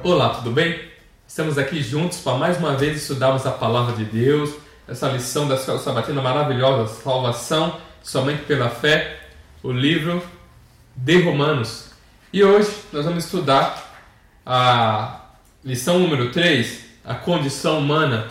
Olá, tudo bem? Estamos aqui juntos para mais uma vez estudarmos a Palavra de Deus, essa lição da Escola Sabatina maravilhosa, Salvação Somente pela Fé, o livro de Romanos. E hoje nós vamos estudar a lição número 3, a condição humana.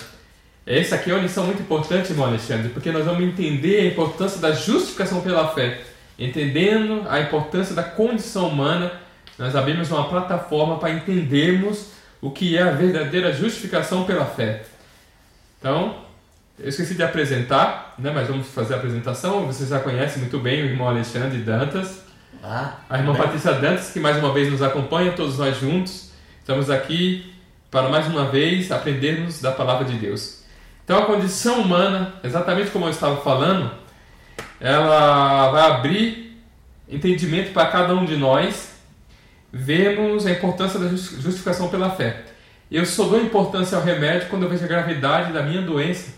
Essa aqui é uma lição muito importante, irmão Alexandre, porque nós vamos entender a importância da justificação pela fé. Entendendo a importância da condição humana, nós abrimos uma plataforma para entendermos o que é a verdadeira justificação pela fé. Então, eu esqueci de apresentar, mas vamos fazer a apresentação. Vocês já conhecem muito bem o irmão Alexandre Dantas, a irmã Patrícia Dantas, que mais uma vez nos acompanha, todos nós juntos. Estamos aqui para mais uma vez aprendermos da Palavra de Deus. Então, a condição humana, exatamente como eu estava falando, ela vai abrir entendimento para cada um de nós, vermos a importância da justificação pela fé. Eu só dou importância ao remédio quando eu vejo a gravidade da minha doença.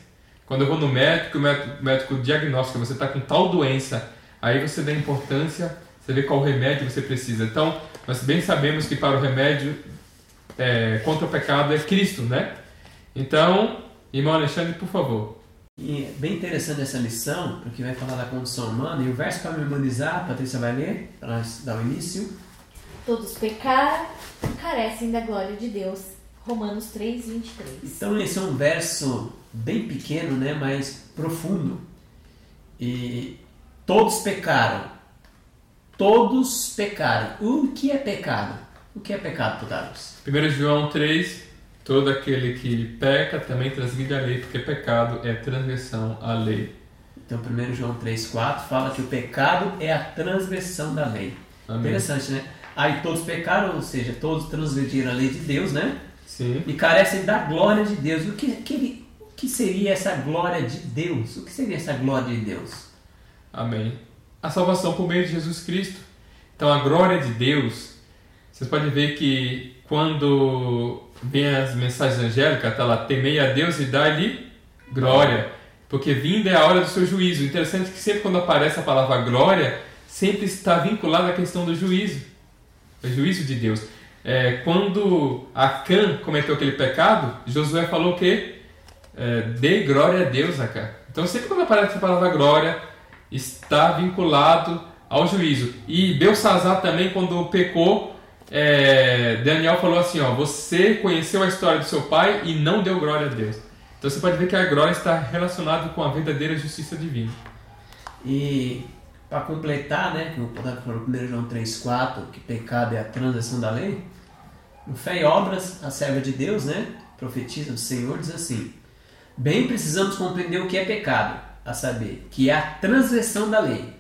Quando eu vou no médico, o médico diagnostica, você está com tal doença, aí você dá importância, você vê qual remédio você precisa. Então, nós bem sabemos que para o remédio contra o pecado é Cristo, né? Então, irmão Alexandre, por favor. E é bem interessante essa lição, porque vai falar da condição humana. E o verso para memorizar, a Patrícia vai ler, para nós dar o início. Todos pecaram e carecem da glória de Deus. Romanos 3, 23. Então esse é um verso bem pequeno, mas profundo. E todos pecaram. Todos pecaram. O que é pecado? O que é pecado, Carlos? 1 João 3, todo aquele que peca também transgride a lei, porque pecado é transgressão à lei. Então 1 João 3, 4 fala que o pecado é a transgressão da lei. Amém. Interessante, né? Aí todos pecaram, ou seja, todos transgrediram a lei de Deus, né? Sim. E carecem da glória de Deus. O que seria essa glória de Deus? O que seria essa glória de Deus? Amém. A salvação por meio de Jesus Cristo. Então a glória de Deus, vocês podem ver que quando vem as mensagens angélicas, está lá, temei a Deus e dá-lhe glória, porque vinda é a hora do seu juízo. Interessante que sempre quando aparece a palavra glória, sempre está vinculada à questão do juízo, o juízo de Deus. Quando Acã cometeu aquele pecado, Josué falou que dê glória a Deus, Acã. Então sempre quando aparece a palavra glória, está vinculado ao juízo. E Belsassar também, quando pecou, Daniel falou assim, você conheceu a história do seu pai e não deu glória a Deus. Então você pode ver que a glória está relacionada com a verdadeira justiça divina. E para completar, que o Paulo falou no 1 João 3, 4, que pecado é a transgressão da lei, no Fé e Obras, a serva de Deus, profetiza do Senhor, diz assim: bem precisamos compreender o que é pecado, a saber, que é a transgressão da lei.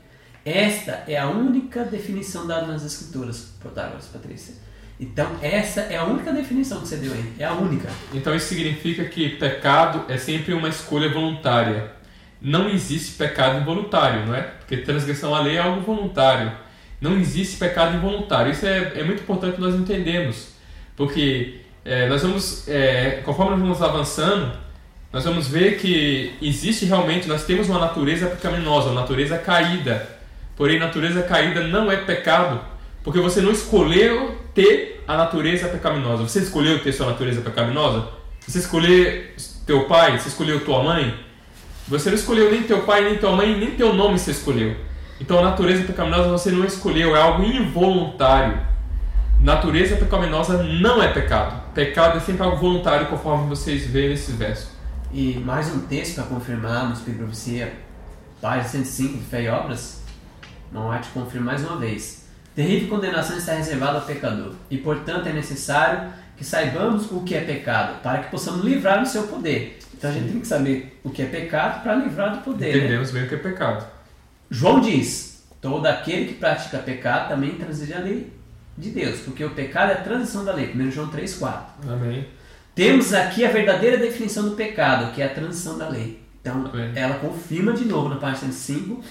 Esta é a única definição dada nas Escrituras, Protágoras, Patrícia. Então, essa é a única definição que você deu aí. É a única. Então, isso significa que pecado é sempre uma escolha voluntária. Não existe pecado involuntário, não é? Porque transgressão à lei é algo voluntário. Não existe pecado involuntário. Isso é muito importante nós entendermos. Porque nós vamos, conforme nós vamos avançando, nós vamos ver que existe realmente, nós temos uma natureza pecaminosa, uma natureza caída. Porém, natureza caída não é pecado, porque você não escolheu ter a natureza pecaminosa. Você escolheu ter sua natureza pecaminosa? Você escolheu teu pai? Você escolheu tua mãe? Você não escolheu nem teu pai, nem tua mãe, nem teu nome você escolheu. Então, a natureza pecaminosa você não escolheu, é algo involuntário. Natureza pecaminosa não é pecado. Pecado é sempre algo voluntário, conforme vocês veem nesse verso. E mais um texto para confirmar no Espírito de Profecia, página 105 de Fé e Obras. Não há de confirmar mais uma vez. Terrível condenação está reservada ao pecador, e portanto é necessário que saibamos o que é pecado, para que possamos livrar do seu poder. Então a gente tem que saber o que é pecado para livrar do poder. Entendemos bem o que é pecado. João diz: todo aquele que pratica pecado também transgride a lei de Deus, porque o pecado é a transição da lei. 1 João 3, 4. Amém. Temos aqui a verdadeira definição do pecado, que é a transição da lei. Então ela confirma de novo na página 105.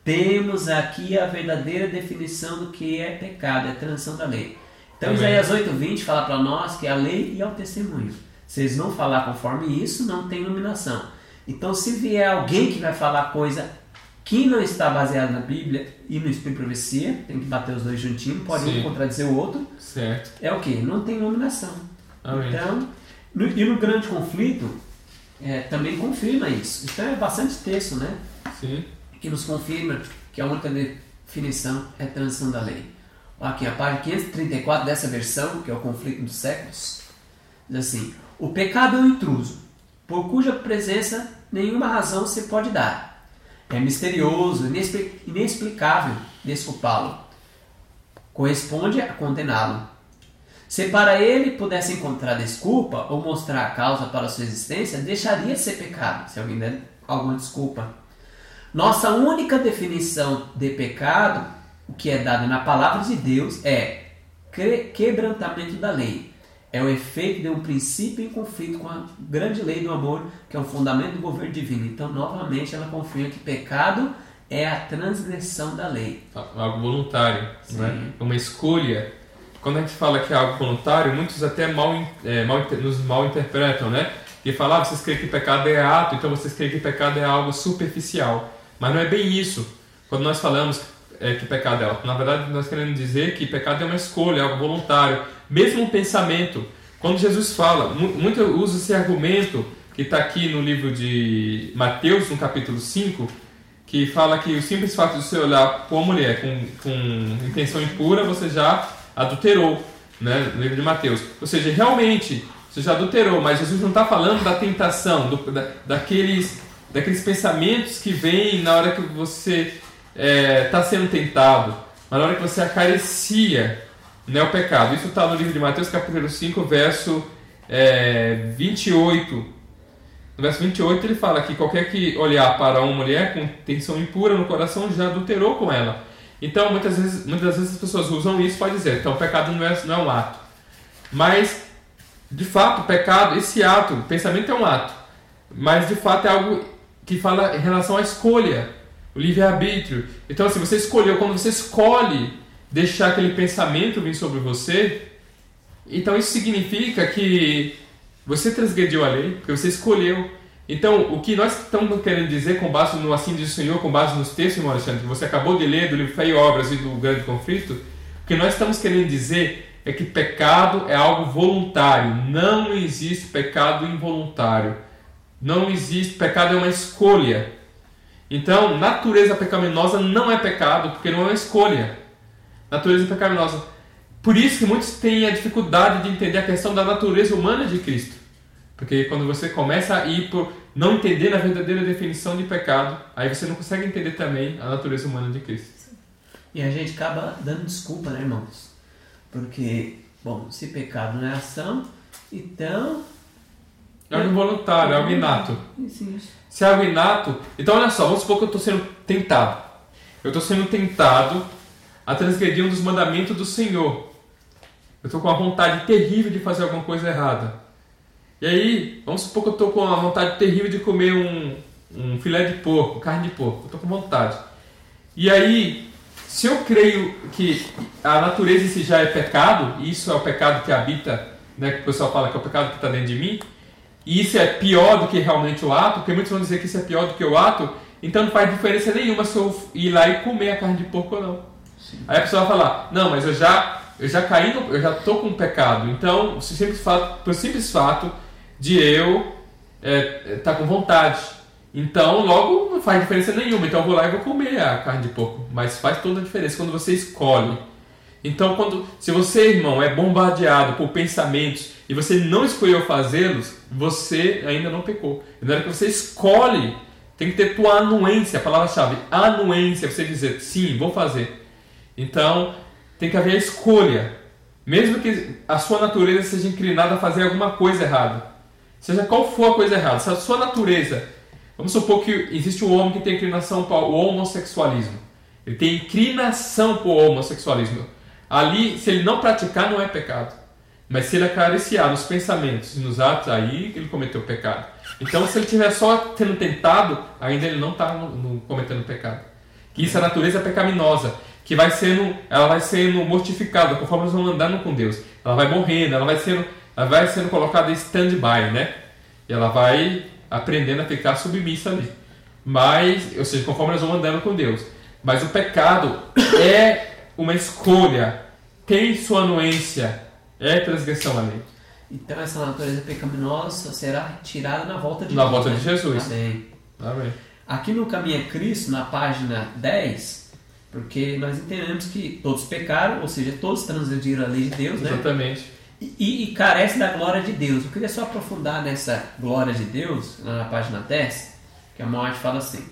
Temos aqui a verdadeira definição do que é pecado, é a transição da lei. Então Isaías 8:20 fala para nós que é a lei e é o testemunho. Se eles não falar conforme isso, não tem iluminação. Então se vier alguém que vai falar coisa que não está baseada na Bíblia e no Espírito de Profecia, tem que bater os dois juntinhos, pode um contradizer o outro. Certo. É o quê? Não tem iluminação. Amém. Então, no grande conflito, também confirma isso. Então é bastante texto, né? Sim. Que nos confirma que a única definição é a transição da lei. Aqui, a página 534 dessa versão, que é o conflito dos séculos, diz assim: o pecado é um intruso, por cuja presença nenhuma razão se pode dar. É misterioso, inexplicável desculpá-lo. Corresponde a condená-lo. Se para ele pudesse encontrar desculpa ou mostrar a causa para sua existência, deixaria de ser pecado, se alguém der alguma desculpa. Nossa única definição de pecado, o que é dado na palavra de Deus, é quebrantamento da lei. É o efeito de um princípio em conflito com a grande lei do amor, que é o fundamento do governo divino. Então, novamente, ela confirma que pecado é a transgressão da lei. Algo voluntário, né? Uma escolha. Quando a gente fala que é algo voluntário, muitos até nos mal interpretam, né? E falam, vocês creem que pecado é ato, então vocês creem que pecado é algo superficial. Mas não é bem isso. Quando nós falamos que pecado é ato, na verdade nós queremos dizer que pecado é uma escolha, é algo voluntário. Mesmo um pensamento. Quando Jesus fala, muito usa esse argumento que está aqui no livro de Mateus, no capítulo 5, que fala que o simples fato de você olhar para uma mulher com intenção impura, você já adulterou, né? No livro de Mateus. Ou seja, realmente, você já adulterou, mas Jesus não está falando da tentação, daqueles pensamentos que vêm na hora que você está sendo tentado, na hora que você acaricia, né, o pecado. Isso está no livro de Mateus, capítulo 5, verso 28. No verso 28 ele fala que qualquer que olhar para uma mulher com intenção impura no coração já adulterou com ela. Então, muitas vezes as pessoas usam isso para dizer, então o pecado não é um ato. Mas, de fato, o pecado, esse ato, o pensamento é um ato. Mas, de fato, é algo que fala em relação à escolha, o livre-arbítrio. Então, assim, você escolheu, quando você escolhe deixar aquele pensamento vir sobre você, então isso significa que você transgrediu a lei, porque você escolheu. Então, o que nós estamos querendo dizer com base no Assim diz o Senhor, com base nos textos, irmão Alexandre, que você acabou de ler do livro Fé e Obras e do Grande Conflito, o que nós estamos querendo dizer é que pecado é algo voluntário. Não existe pecado involuntário. Não existe, pecado é uma escolha. Então, natureza pecaminosa não é pecado, porque não é uma escolha. Natureza pecaminosa. Por isso que muitos têm a dificuldade de entender a questão da natureza humana de Cristo. Porque quando você começa a ir por não entender a verdadeira definição de pecado, aí você não consegue entender também a natureza humana de Cristo. E a gente acaba dando desculpa, né, irmãos? Porque, bom, se pecado não é ação, então... É algo involuntário, é algo inato. Isso. Se é algo inato... Então, olha só, vamos supor que eu estou sendo tentado. Eu estou sendo tentado a transgredir um dos mandamentos do Senhor. Eu estou com uma vontade terrível de fazer alguma coisa errada. E aí, vamos supor que eu estou com uma vontade terrível de comer um filé de porco, carne de porco. Eu estou com vontade. E aí, se eu creio que a natureza em si já é pecado, e isso é o pecado que habita, né, que o pessoal fala que é o pecado que está dentro de mim, e isso é pior do que realmente o ato, porque muitos vão dizer que isso é pior do que o ato, então não faz diferença nenhuma se eu ir lá e comer a carne de porco ou não. Sim. Aí a pessoa vai falar, não, mas eu já caí, eu já estou com um pecado. Então, por simples fato de eu estar com vontade. Então, logo não faz diferença nenhuma. Então, eu vou lá e vou comer a carne de porco. Mas faz toda a diferença quando você escolhe. Então, se você, irmão, é bombardeado por pensamentos e você não escolheu fazê-los, você ainda não pecou. Na hora que você escolhe, tem que ter tua anuência, a palavra-chave, anuência, você dizer, sim, vou fazer. Então, tem que haver a escolha. Mesmo que a sua natureza seja inclinada a fazer alguma coisa errada. Seja qual for a coisa errada. Se a sua natureza... Vamos supor que existe um homem que tem inclinação para o homossexualismo. Ele tem inclinação para o homossexualismo. Ali, se ele não praticar, não é pecado. Mas se ele acariciar nos pensamentos e nos atos, aí ele cometeu pecado. Então, se ele estiver só sendo tentado, ainda ele não está cometendo pecado. Que isso é a natureza pecaminosa. Que ela vai sendo mortificada conforme nós vamos andando com Deus. Ela vai morrendo, ela vai sendo colocada em stand-by, né? E ela vai aprendendo a ficar submissa ali. Mas, ou seja, conforme nós vamos andando com Deus. Mas o pecado é uma escolha, tem sua anuência, é transgressão à lei. Então essa natureza pecaminosa será retirada na volta de Na Jesus. volta de Jesus. Amém. Amém. Aqui no Caminho a Cristo, na página 10, porque nós entendemos que todos pecaram, ou seja, todos transgrediram a lei de Deus, né? Exatamente. E carecem da glória de Deus. Eu queria só aprofundar nessa glória de Deus, lá na página 10, que a morte fala assim.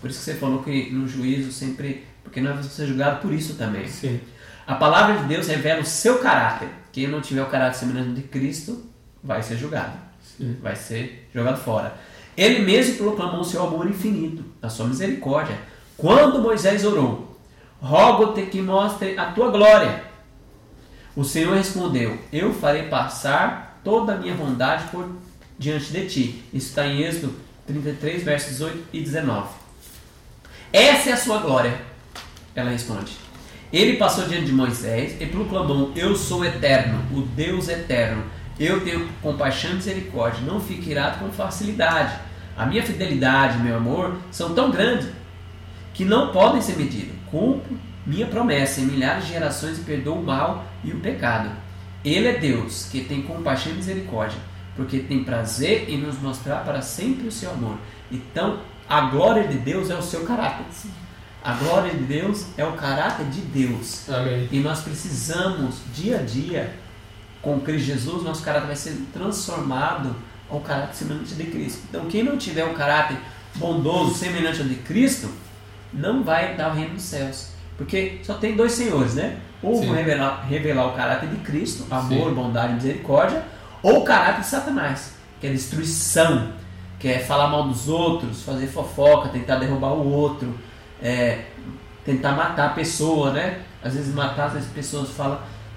Por isso que você falou que no juízo sempre... Porque nós vamos ser julgados por isso também. Sim. A palavra de Deus revela o seu caráter. Quem não tiver o caráter semelhante de Cristo vai ser julgado. Sim. Vai ser jogado fora. Ele mesmo proclamou o seu amor infinito, a sua misericórdia. Quando Moisés orou, rogo-te que mostre a tua glória. O Senhor respondeu, eu farei passar toda a minha bondade por diante de ti. Isso está em Êxodo 33, versos 18 e 19. Essa é a sua glória. Ela responde. Ele passou diante de Moisés e proclamou, eu sou eterno, o Deus eterno. Eu tenho compaixão e misericórdia, não fico irado com facilidade. A minha fidelidade e meu amor são tão grandes que não podem ser medidos. Cumpro minha promessa em milhares de gerações e perdoo o mal e o pecado. Ele é Deus que tem compaixão e misericórdia, porque tem prazer em nos mostrar para sempre o seu amor. Então, a glória de Deus é o seu caráter. A glória de Deus é o caráter de Deus. Amém. E nós precisamos, dia a dia, com Cristo Jesus, nosso caráter vai ser transformado ao caráter semelhante de Cristo. Então, quem não tiver um caráter bondoso, semelhante ao de Cristo, não vai dar o reino dos céus. Porque só tem dois senhores, né? Ou vão revelar o caráter de Cristo, amor, bondade e misericórdia, ou o caráter de Satanás, que é destruição, que é falar mal dos outros, fazer fofoca, tentar derrubar o outro, tentar matar a pessoa, né? Às vezes as pessoas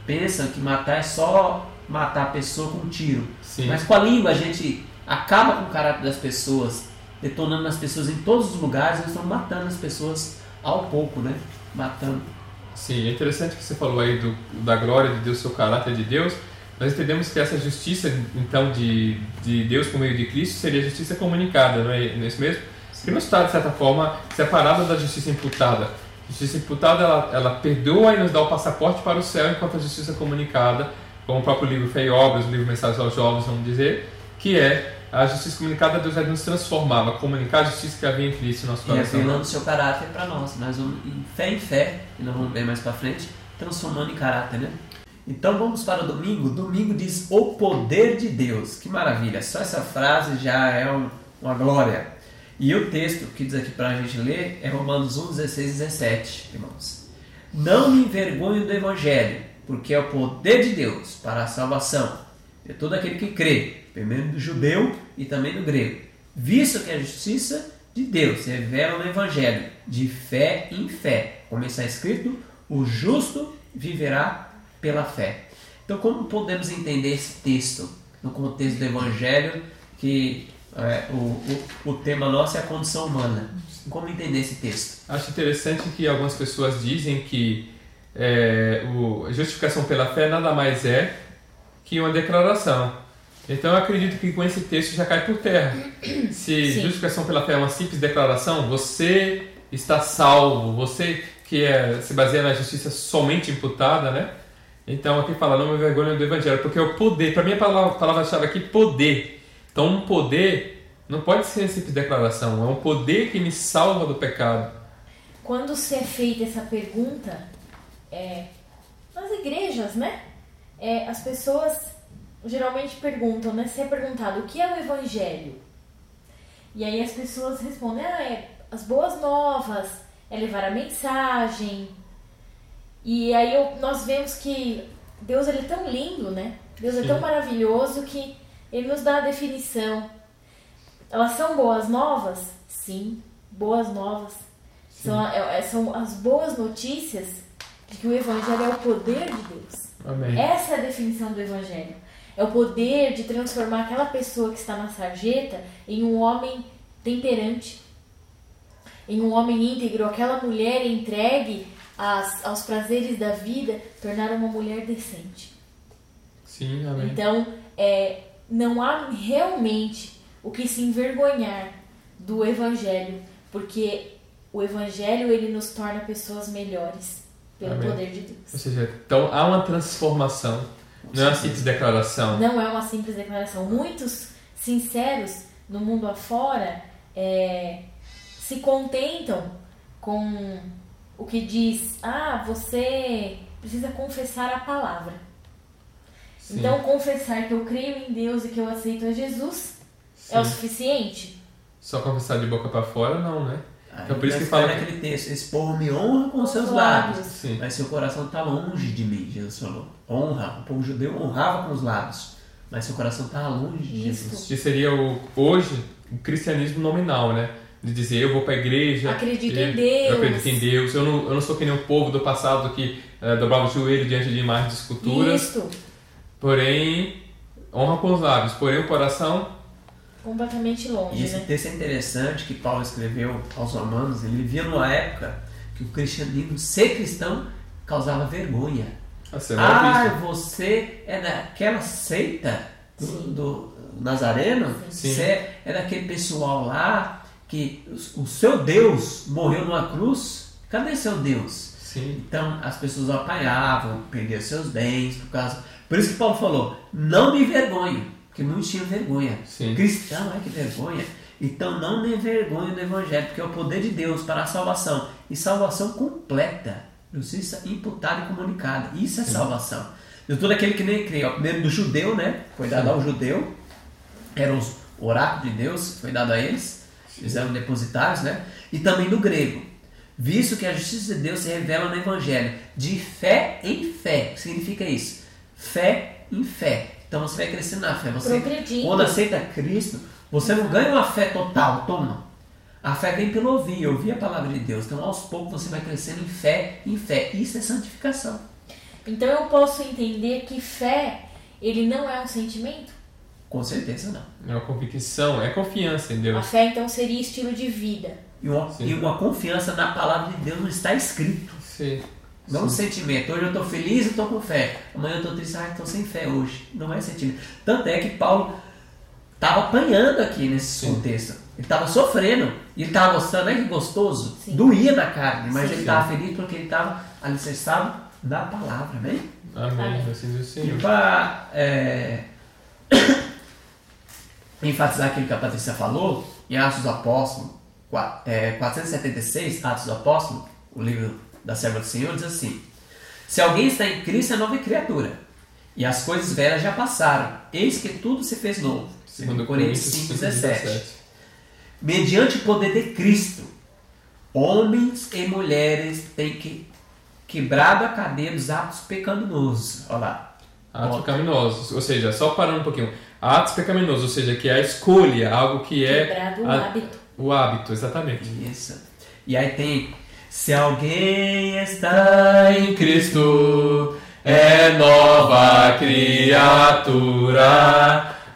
pensam que matar é só matar a pessoa com um tiro. Sim. Mas com a língua a gente acaba com o caráter das pessoas, detonando as pessoas em todos os lugares, nós estamos matando as pessoas ao pouco, né? Matando. Sim, é interessante que você falou aí da glória de Deus, seu caráter de Deus. Nós entendemos que essa justiça, então, de Deus por meio de Cristo seria justiça comunicada, não é isso mesmo? Que não está, de certa forma, separada da justiça imputada. A justiça imputada, ela perdoa e nos dá o passaporte para o céu, enquanto a justiça comunicada, como o próprio livro Fé e Obras, o livro Mensagens aos Jovens, vamos dizer, que é a justiça comunicada, Deus vai nos transformar, vai comunicar a justiça que havia em Cristo em nosso coração. E revelando o seu caráter para nós. Nós vamos em fé, e nós vamos ver mais para frente, transformando em caráter, né? Então vamos para o domingo. Domingo diz o poder de Deus. Que maravilha! Só essa frase já é uma glória. E o texto que diz aqui para a gente ler é Romanos 1, 16 e 17, irmãos. Não me envergonho do Evangelho, porque é o poder de Deus para a salvação de todo aquele que crê, primeiro do judeu e também do grego. Visto que a justiça de Deus se revela no Evangelho, de fé em fé. Como está escrito, o justo viverá pela fé. Então, como podemos entender esse texto no contexto do Evangelho, que o tema nosso é a condição humana? Como entender esse texto? Acho interessante que algumas pessoas dizem que a justificação pela fé nada mais é que uma declaração. Então eu acredito que com esse texto já cai por terra. Se justificação pela fé é uma simples declaração, você está salvo, você que se baseia na justiça somente imputada, né? Então aqui fala, não me envergonho do Evangelho, porque o poder, para mim a palavra-chave aqui, poder. Então um poder não pode ser uma simples declaração, é um poder que me salva do pecado. Quando se é feita essa pergunta, nas igrejas, né? As pessoas geralmente perguntam, né? Se é perguntado o que é o Evangelho, e aí as pessoas respondem, as boas novas, é levar a mensagem. E aí nós vemos que Deus, ele é tão lindo, né? Deus é tão maravilhoso que ele nos dá a definição. Elas são boas novas? Sim, boas novas. São as boas notícias de que o Evangelho é o poder de Deus. Amém. Essa é a definição do Evangelho. É o poder de transformar aquela pessoa que está na sarjeta em um homem temperante, em um homem íntegro, aquela mulher entregue aos prazeres da vida, tornar uma mulher decente. Sim, amém. Então, não há realmente o que se envergonhar do Evangelho, porque o Evangelho, ele nos torna pessoas melhores pelo Amém. poder de Deus. Ou seja, então há uma transformação. Não é uma simples declaração. Não é uma simples declaração. Muitos sinceros no mundo afora se contentam com o que diz: você precisa confessar a palavra. Sim. Então, confessar que eu creio em Deus e que eu aceito a Jesus é o suficiente? Só confessar de boca para fora, não, né? Então, por isso que fala naquele texto: esse povo me honra com seus lábios, Sim. mas seu coração está longe de mim, Jesus falou. Honra, o povo judeu honrava com os lábios, mas seu coração está longe de Jesus. Que seria hoje o cristianismo nominal, né? De dizer, eu vou para a igreja, acredito em Deus. Eu acredito em Deus, eu não sou que nem o povo do passado que dobrava o joelho diante de imagens de esculturas. Isso. Porém, honra com os lábios, porém o coração completamente longe. E esse texto é interessante que Paulo escreveu aos Romanos. Ele vivia numa época que o cristianismo, ser cristão, causava vergonha. Você é daquela seita do Nazareno? Sim. Você é daquele pessoal lá que o seu Deus morreu numa cruz? Cadê seu Deus? Sim. Então as pessoas apanhavam, perdiam seus bens por causa. Por isso que Paulo falou: não me envergonho, porque muitos tinham vergonha. Sim. Cristão, que vergonha. Então não me envergonhe do Evangelho, porque é o poder de Deus para a salvação. E salvação completa, justiça imputada e comunicada. Isso é salvação. De todo aquele que nem crê. Primeiro do judeu, né? Foi dado ao judeu. Eram os oráculos de Deus, foi dado a eles. Eles eram depositários, né? E também do grego. Visto que a justiça de Deus se revela no Evangelho, de fé em fé. O que significa isso? Fé em fé. Então você vai crescendo na fé. Você, quando aceita Cristo, você não ganha uma fé total, toma. A fé vem pelo ouvir a palavra de Deus. Então aos poucos você vai crescendo em fé em fé. Isso é santificação. Então eu posso entender que fé, ele não é um sentimento? Com certeza não. É uma convicção, é confiança em Deus. A fé então seria estilo de vida. E uma confiança na palavra de Deus, não está escrito. Sim. Não um sentimento. Hoje eu estou feliz e estou com fé. Amanhã eu estou triste, estou sem fé hoje. Não é sentimento. Tanto é que Paulo estava apanhando aqui nesse contexto. Ele estava sofrendo. E ele estava gostando, não é que gostoso? Sim. Doía na carne, mas Sim. ele estava feliz porque ele estava alicerçado na palavra. Amém? Amém. Assim diz o Senhor. E para enfatizar aquilo que a Patrícia falou, em Atos dos Apóstolos, 476, Atos dos Apóstolos, o livro da serva do Senhor, diz assim: se alguém está em Cristo, é nova criatura, e as coisas velhas já passaram, eis que tudo se fez novo. 2 Coríntios 5:17. Mediante o poder de Cristo, homens e mulheres têm quebrado a cadeia dos atos pecaminosos. Olha lá. Atos pecaminosos, ou seja, só parando um pouquinho. Atos pecaminosos, ou seja, que é a escolha, algo que é... Quebrado o hábito. O hábito, exatamente. Isso. E aí tem: se alguém está em Cristo, é nova criatura,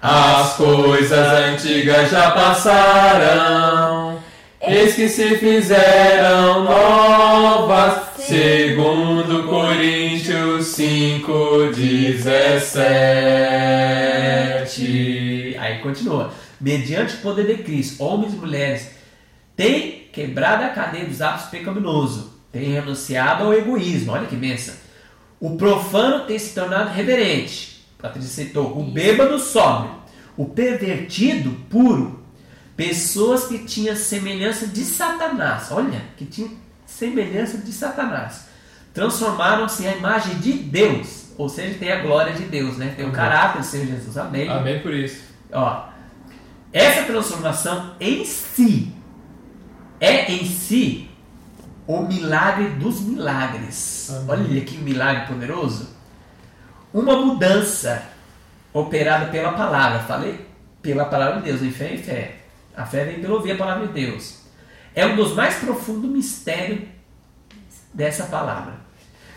as coisas antigas já passaram, eis que se fizeram novas, segundo Coríntios 5:17. Aí continua: mediante o poder de Cristo, homens e mulheres têm quebrado a cadeia dos atos pecaminosos, têm renunciado ao egoísmo. Olha que benção. O profano tem se tornado reverente. Patrícia citou: o bêbado sóbrio, o pervertido puro. Pessoas que tinham semelhança de Satanás. Olha, que tinham semelhança de Satanás. Transformaram-se à imagem de Deus. Ou seja, tem a glória de Deus, né? Tem o caráter do Senhor Jesus. Amém. Amém por isso. Ó, essa transformação em si é em si o milagre dos milagres. Amém. Olha que milagre poderoso. Uma mudança operada pela palavra. Falei? Pela palavra de Deus, em fé e fé. A fé vem pelo ouvir a palavra de Deus. É um dos mais profundos mistérios dessa palavra.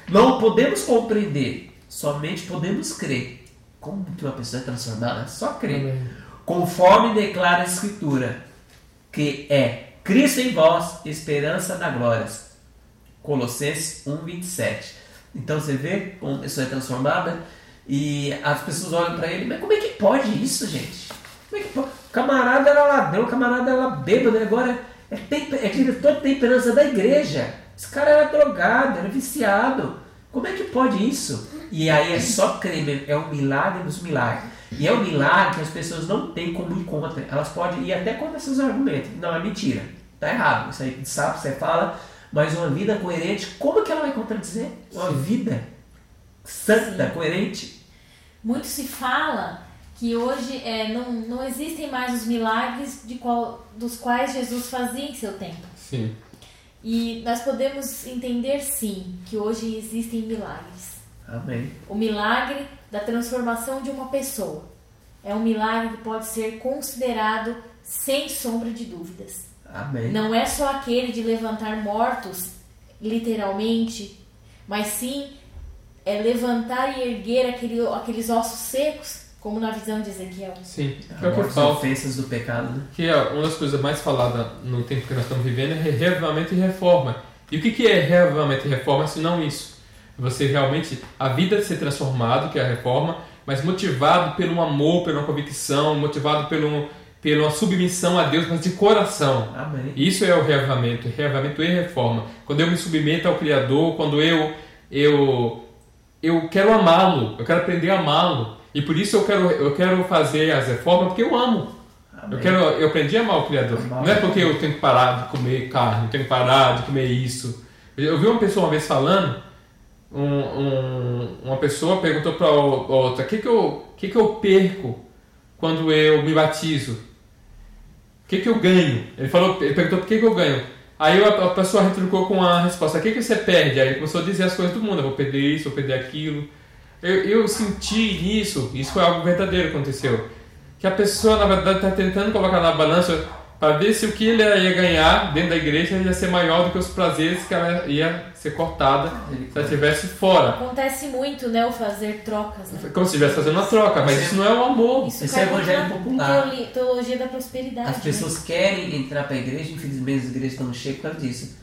Não podemos compreender, somente podemos crer. Como que uma pessoa é transformada? Só crer. Amém. Conforme declara a Escritura, que é Cristo em vós, esperança da glória. Colossenses 1:27. Então você vê como a pessoa é transformada e as pessoas olham para ele: mas como é que pode isso, gente? Como é que pode? O camarada era ladrão, o camarada era bêbado, agora é diretor de temperança da igreja. Esse cara era drogado, era viciado. Como é que pode isso? E aí é só crer mesmo, é o milagre dos milagres. E é um milagre que as pessoas não têm como ir contra. Elas podem ir até contra seus argumentos. Não, é mentira. Tá errado. Isso aí sabe, você fala, mas uma vida coerente, como que ela vai contradizer? Uma vida santa, coerente. Muito se fala que hoje não existem mais os milagres dos quais Jesus fazia em seu tempo. Sim. E nós podemos entender, sim, que hoje existem milagres. Amém. O milagre da transformação de uma pessoa é um milagre que pode ser considerado sem sombra de dúvidas. Amém. Não é só aquele de levantar mortos, literalmente, mas sim levantar e erguer aqueles ossos secos, como na visão de Ezequiel. Sim. As ofensas do pecado, né? Que é uma das coisas mais faladas no tempo que nós estamos vivendo é reavivamento e reforma. E o que é reavivamento e reforma, se não isso? Você realmente, a vida ser transformado, que é a reforma, mas motivado pelo amor, pela convicção, motivado pela submissão a Deus, mas de coração. Amém. Isso é o reavivamento e reforma. Quando eu me submeto ao Criador, quando eu quero amá-lo, eu quero aprender a amá-lo. E por isso eu quero fazer as reformas porque eu amo. Eu aprendi a amar o Criador. Não é porque eu tenho que parar de comer carne, eu tenho que parar de comer isso. Eu vi uma pessoa uma vez falando, uma pessoa perguntou para outra, o que eu perco quando eu me batizo? O que eu ganho? Ele perguntou por que eu ganho. Aí a pessoa retrucou com a resposta, o que você perde? Aí ele começou a dizer as coisas do mundo, eu vou perder isso, vou perder aquilo. Eu senti isso foi algo verdadeiro que aconteceu. Que a pessoa, na verdade, está tentando colocar na balança para ver se o que ele ia ganhar dentro da igreja ia ser maior do que os prazeres que ela ia ser cortada se ela estivesse fora. Acontece muito, né, o fazer trocas. Né? Como se estivesse fazendo uma troca, mas isso não é o amor. Isso é evangelho popular. Teologia da prosperidade. As pessoas querem entrar para a igreja, infelizmente as igrejas estão cheias por causa disso.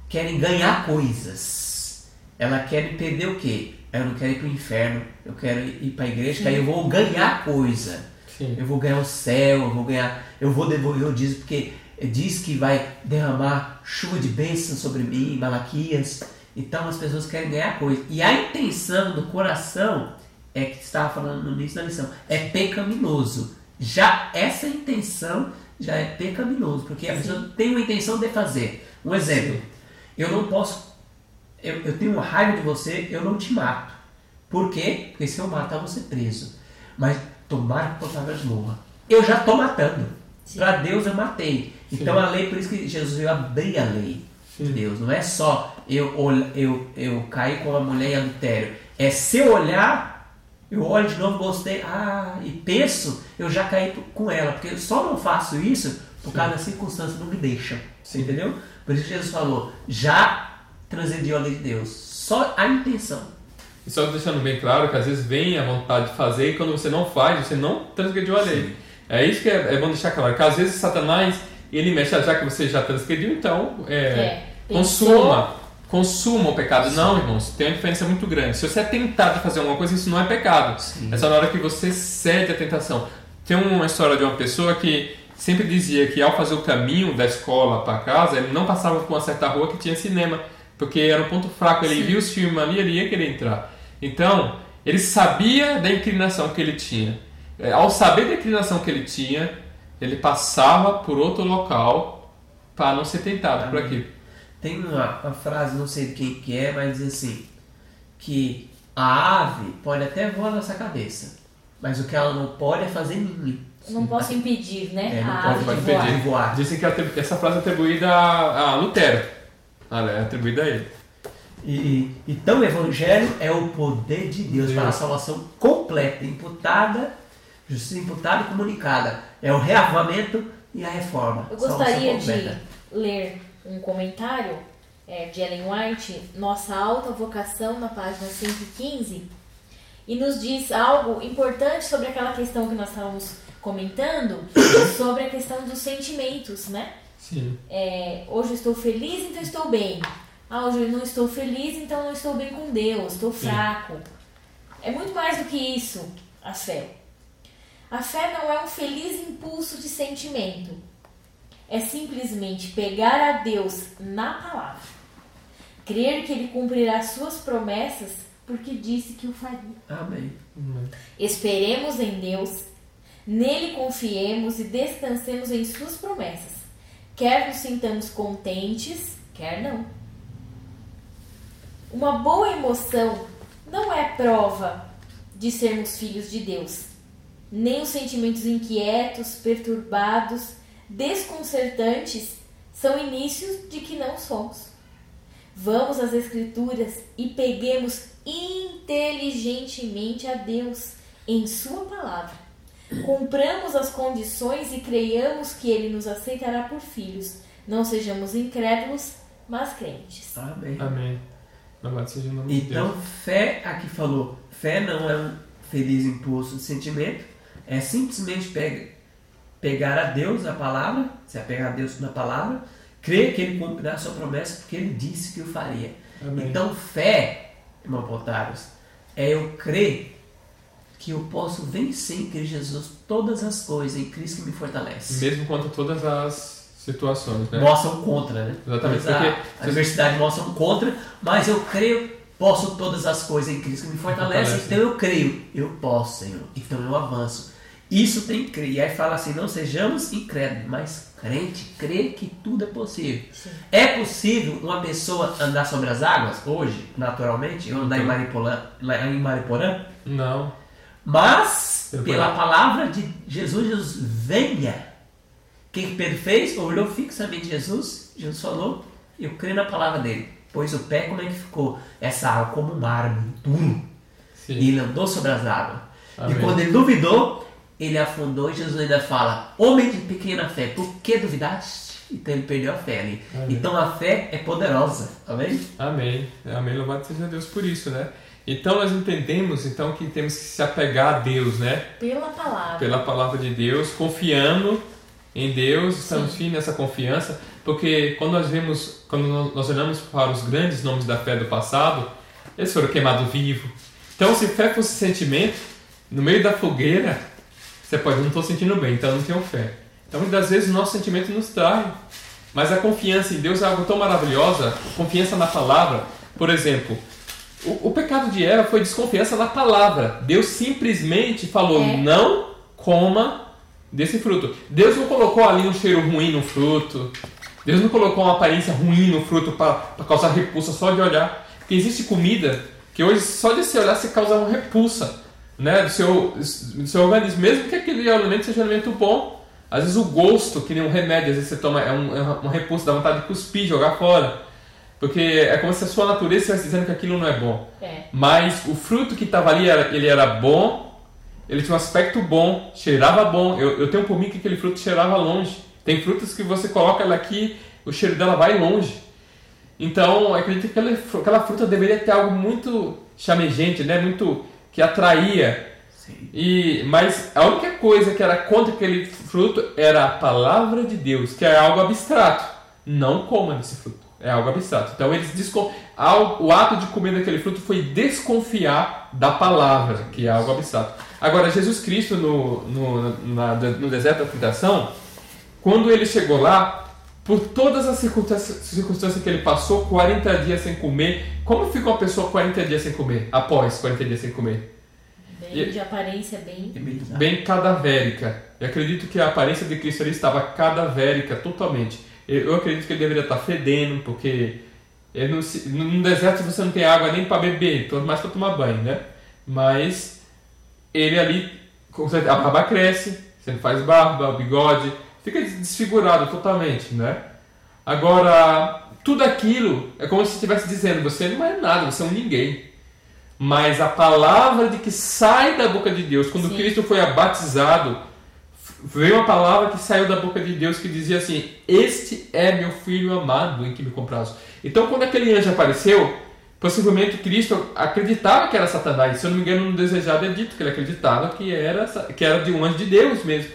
Querem ganhar coisas. Elas querem perder o quê? Eu não quero ir para o inferno, eu quero ir para a igreja, que aí eu vou ganhar coisa. Sim. Eu vou ganhar o céu, eu vou devolver o dízimo, porque diz que vai derramar chuva de bênção sobre mim, Malaquias. Então as pessoas querem ganhar coisa. E a intenção do coração, é que estava falando no início da lição, é pecaminoso. Já essa intenção já é pecaminoso, porque a pessoa tem uma intenção de fazer. Um exemplo, eu não posso, eu tenho uma raiva de você, eu não te mato. Por quê? Porque se eu matar, você preso. Mas tomara que o Otávio morra. Eu já estou matando. Para Deus eu matei. Sim. Então a lei, por isso que Jesus veio abrir a lei de Deus. Não é só eu cair com a mulher em adultério. É se eu olhar, eu olho de novo, gostei, e penso, eu já caí com ela. Porque eu só não faço isso por causa das circunstâncias, não me deixam. Você entendeu? Por isso que Jesus falou, já transcendiu a lei de Deus. Só a intenção. E só deixando bem claro que às vezes vem a vontade de fazer e quando você não faz, você não transgrediu a lei. Sim. É isso que é bom deixar claro. Que às vezes Satanás, ele mexe, já que você já transgrediu, então consuma o pecado. Sim. Não, irmãos, tem uma diferença muito grande. Se você é tentado a fazer alguma coisa, isso não é pecado. Sim. É só na hora que você cede à tentação. Tem uma história de uma pessoa que sempre dizia que ao fazer o caminho da escola para casa, ele não passava por uma certa rua que tinha cinema, porque era um ponto fraco. Ele via os filmes ali, ele ia querer entrar. Então, ele sabia da inclinação que ele tinha. Ao saber da inclinação que ele tinha, ele passava por outro local para não ser tentado por aquilo. Tem uma frase, não sei de quem que é, mas diz assim, que a ave pode até voar na nossa cabeça, mas o que ela não pode é fazer ninho. Não posso impedir, né? Não pode impedir voar. Dizem que essa frase é atribuída a Lutero. É atribuída a ele. Então o Evangelho é o poder de Deus para a salvação completa, justiça imputada e comunicada. É o reavivamento e a reforma. Eu gostaria de ler um comentário de Ellen White, Nossa Alta Vocação, na página 115, e nos diz algo importante sobre aquela questão que nós estávamos comentando, sobre a questão dos sentimentos, né? Sim. Hoje eu estou feliz, então estou bem. Hoje eu não estou feliz, então não estou bem com Deus, estou fraco. É muito mais do que isso, a fé. A fé não é um feliz impulso de sentimento. É simplesmente pegar a Deus na palavra. Crer que Ele cumprirá suas promessas porque disse que o faria. Amém. Esperemos em Deus, nele confiemos e descansemos em suas promessas. Quer nos sintamos contentes, quer não. Uma boa emoção não é prova de sermos filhos de Deus, nem os sentimentos inquietos, perturbados, desconcertantes são inícios de que não somos. Vamos às Escrituras e peguemos inteligentemente a Deus em sua palavra. Compramos as condições e creiamos que Ele nos aceitará por filhos. Não sejamos incrédulos, mas crentes. Amém. Amém. Louvado seja o nome de Deus. Então, fé, aqui falou, fé não é um feliz impulso de sentimento, é simplesmente pegar a Deus, a palavra, se apegar a Deus na palavra, crer que Ele cumprirá a sua promessa, porque Ele disse que o faria. Amém. Então, fé, irmão Potários, é eu crer que eu posso vencer em Cristo Jesus todas as coisas, em Cristo que me fortalece. Mesmo contra todas as situações, né? Mostram contra, né? Exatamente. Mas Porque a adversidade mostra contra, mas eu creio, posso todas as coisas em Cristo que me fortalece, então eu creio, eu posso, Senhor, então eu avanço. Isso tem que crer. E aí fala assim, não sejamos incrédulos, mas crente, crê que tudo é possível. Sim. É possível uma pessoa andar sobre as águas hoje, naturalmente, eu andar em Mariporã? Não. Mas, pela palavra de Jesus, venha. O que Pedro fez? Olhou fixamente Jesus falou, eu creio na palavra dele. Pôs o pé, como é que ficou? Essa água como um mármore, duro. Sim. E ele andou sobre as águas. Amém. E quando ele duvidou, ele afundou e Jesus ainda fala, homem de pequena fé, por que duvidaste? Então ele perdeu a fé ali. Amém. Então a fé é poderosa. Amém? Amém. Amém. Louvado seja Deus por isso, né? Então nós entendemos então que temos que se apegar a Deus, né? Pela palavra. Pela palavra de Deus, confiando em Deus, estamos firmes nessa confiança, porque quando nós olhamos para os grandes nomes da fé do passado, eles foram queimados vivos. Então, se fé fosse sentimento, no meio da fogueira, você pode, não estou sentindo bem, então não tenho fé. Então, muitas vezes, o nosso sentimento nos trai. Mas a confiança em Deus é algo tão maravilhosa, confiança na palavra. Por exemplo, o pecado de Eva foi desconfiança na palavra. Deus simplesmente falou, não coma desse fruto. Deus não colocou ali um cheiro ruim no fruto. Deus não colocou uma aparência ruim no fruto para causar repulsa só de olhar. Porque existe comida que hoje só de você olhar você causa uma repulsa, né, do seu organismo. Mesmo que aquele alimento seja um alimento bom. Às vezes o gosto, que nem um remédio, às vezes você toma, é uma repulsa, dá vontade de cuspir, jogar fora. Porque é como se a sua natureza estivesse dizendo que aquilo não é bom. Mas o fruto que estava ali, ele era bom, ele tinha um aspecto bom, cheirava bom. Eu tenho por mim que aquele fruto cheirava longe. Tem frutas que você coloca ela aqui, o cheiro dela vai longe. Então, eu acredito que aquela fruta deveria ter algo muito chamejante, né? Muito que atraía. Mas a única coisa que era contra aquele fruto era a palavra de Deus, que é algo abstrato. Não coma desse fruto. É algo abstrato. Então, o ato de comer daquele fruto foi desconfiar da palavra, que é algo abstrato. Agora, Jesus Cristo, no deserto da tentação, quando ele chegou lá, por todas as circunstâncias que ele passou, 40 dias sem comer, como fica uma pessoa 40 dias sem comer, após 40 dias sem comer? De aparência bem cadavérica. Eu acredito que a aparência de Cristo ali estava cadavérica totalmente. Eu acredito que ele deveria estar fedendo, porque no deserto você não tem água nem para beber, então mais para tomar banho, né? Mas ele ali, a barba cresce, você não faz barba, o bigode, fica desfigurado totalmente, né? Agora, tudo aquilo é como se estivesse dizendo, você não é nada, você é um ninguém. Mas a palavra de que sai da boca de Deus, quando Cristo foi batizado, veio uma palavra que saiu da boca de Deus que dizia assim, este é meu filho amado em que me comprazo. Então quando aquele anjo apareceu, possivelmente Cristo acreditava que era Satanás. Se eu não me engano, no Desejado é dito que ele acreditava que era de um anjo de Deus mesmo.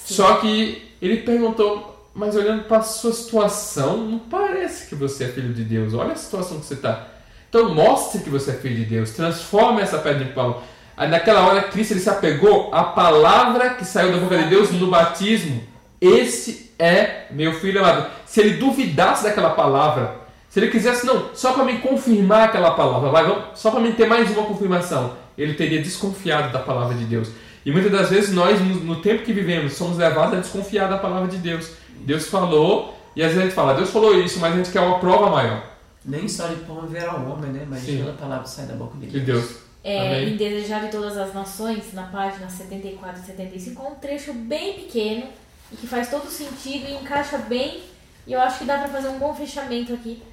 Sim. Só que ele perguntou, mas olhando para a sua situação, não parece que você é filho de Deus. Olha a situação que você está. Então mostre que você é filho de Deus. Transforme essa pedra em pão. Aí, naquela hora, Cristo ele se apegou à palavra que saiu da boca de Deus no batismo. Esse é meu filho amado. Se ele duvidasse daquela palavra, Se ele quisesse, não, só para me confirmar aquela palavra, só para me ter mais uma confirmação, ele teria desconfiado da palavra de Deus. E muitas das vezes nós, no tempo que vivemos, somos levados a desconfiar da palavra de Deus. Deus falou, e às vezes a gente fala, Deus falou isso, mas a gente quer uma prova maior. Nem só de promover ao homem, né? Mas toda a palavra sai da boca de Deus. Em Desejar de Todas as Nações, na página 74 e 75, é um trecho bem pequeno e que faz todo sentido e encaixa bem. E eu acho que dá para fazer um bom fechamento aqui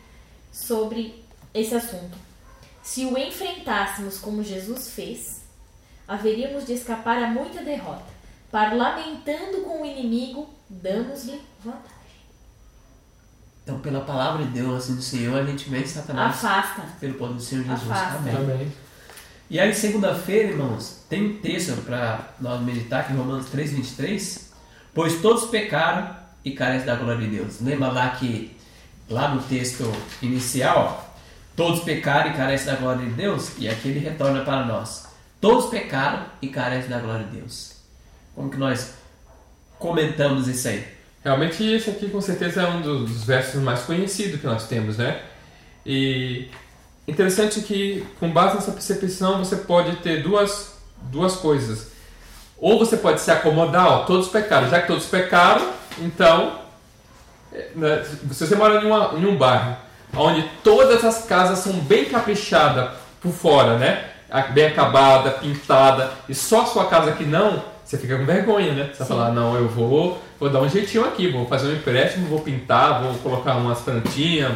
sobre esse assunto. Se o enfrentássemos como Jesus fez, haveríamos de escapar a muita derrota. Parlamentando com o inimigo, damos-lhe vantagem. Então, pela palavra de Deus, assim, do Senhor, a gente vence Satanás. Afasta. Pelo poder do Senhor Jesus. Afasta. Amém. E aí, segunda-feira, irmãos, tem um texto para nós meditar, que é Romanos 3:23. Pois todos pecaram e carecem da glória de Deus. Lembra lá no texto inicial, ó, todos pecaram e carecem da glória de Deus? E aqui ele retorna para nós. Todos pecaram e carecem da glória de Deus. Como que nós comentamos isso aí? Realmente esse aqui com certeza é um dos versos mais conhecidos que nós temos, né? E interessante que com base nessa percepção você pode ter duas coisas. Ou você pode se acomodar, ó, todos pecaram. Já que todos pecaram, então, né, se você mora em um bairro onde todas as casas são bem caprichadas por fora, né? Bem acabada, pintada, e só a sua casa que não, você fica com vergonha, né? Você vai falar, não, eu vou dar um jeitinho aqui, vou fazer um empréstimo, vou pintar, vou colocar umas plantinhas,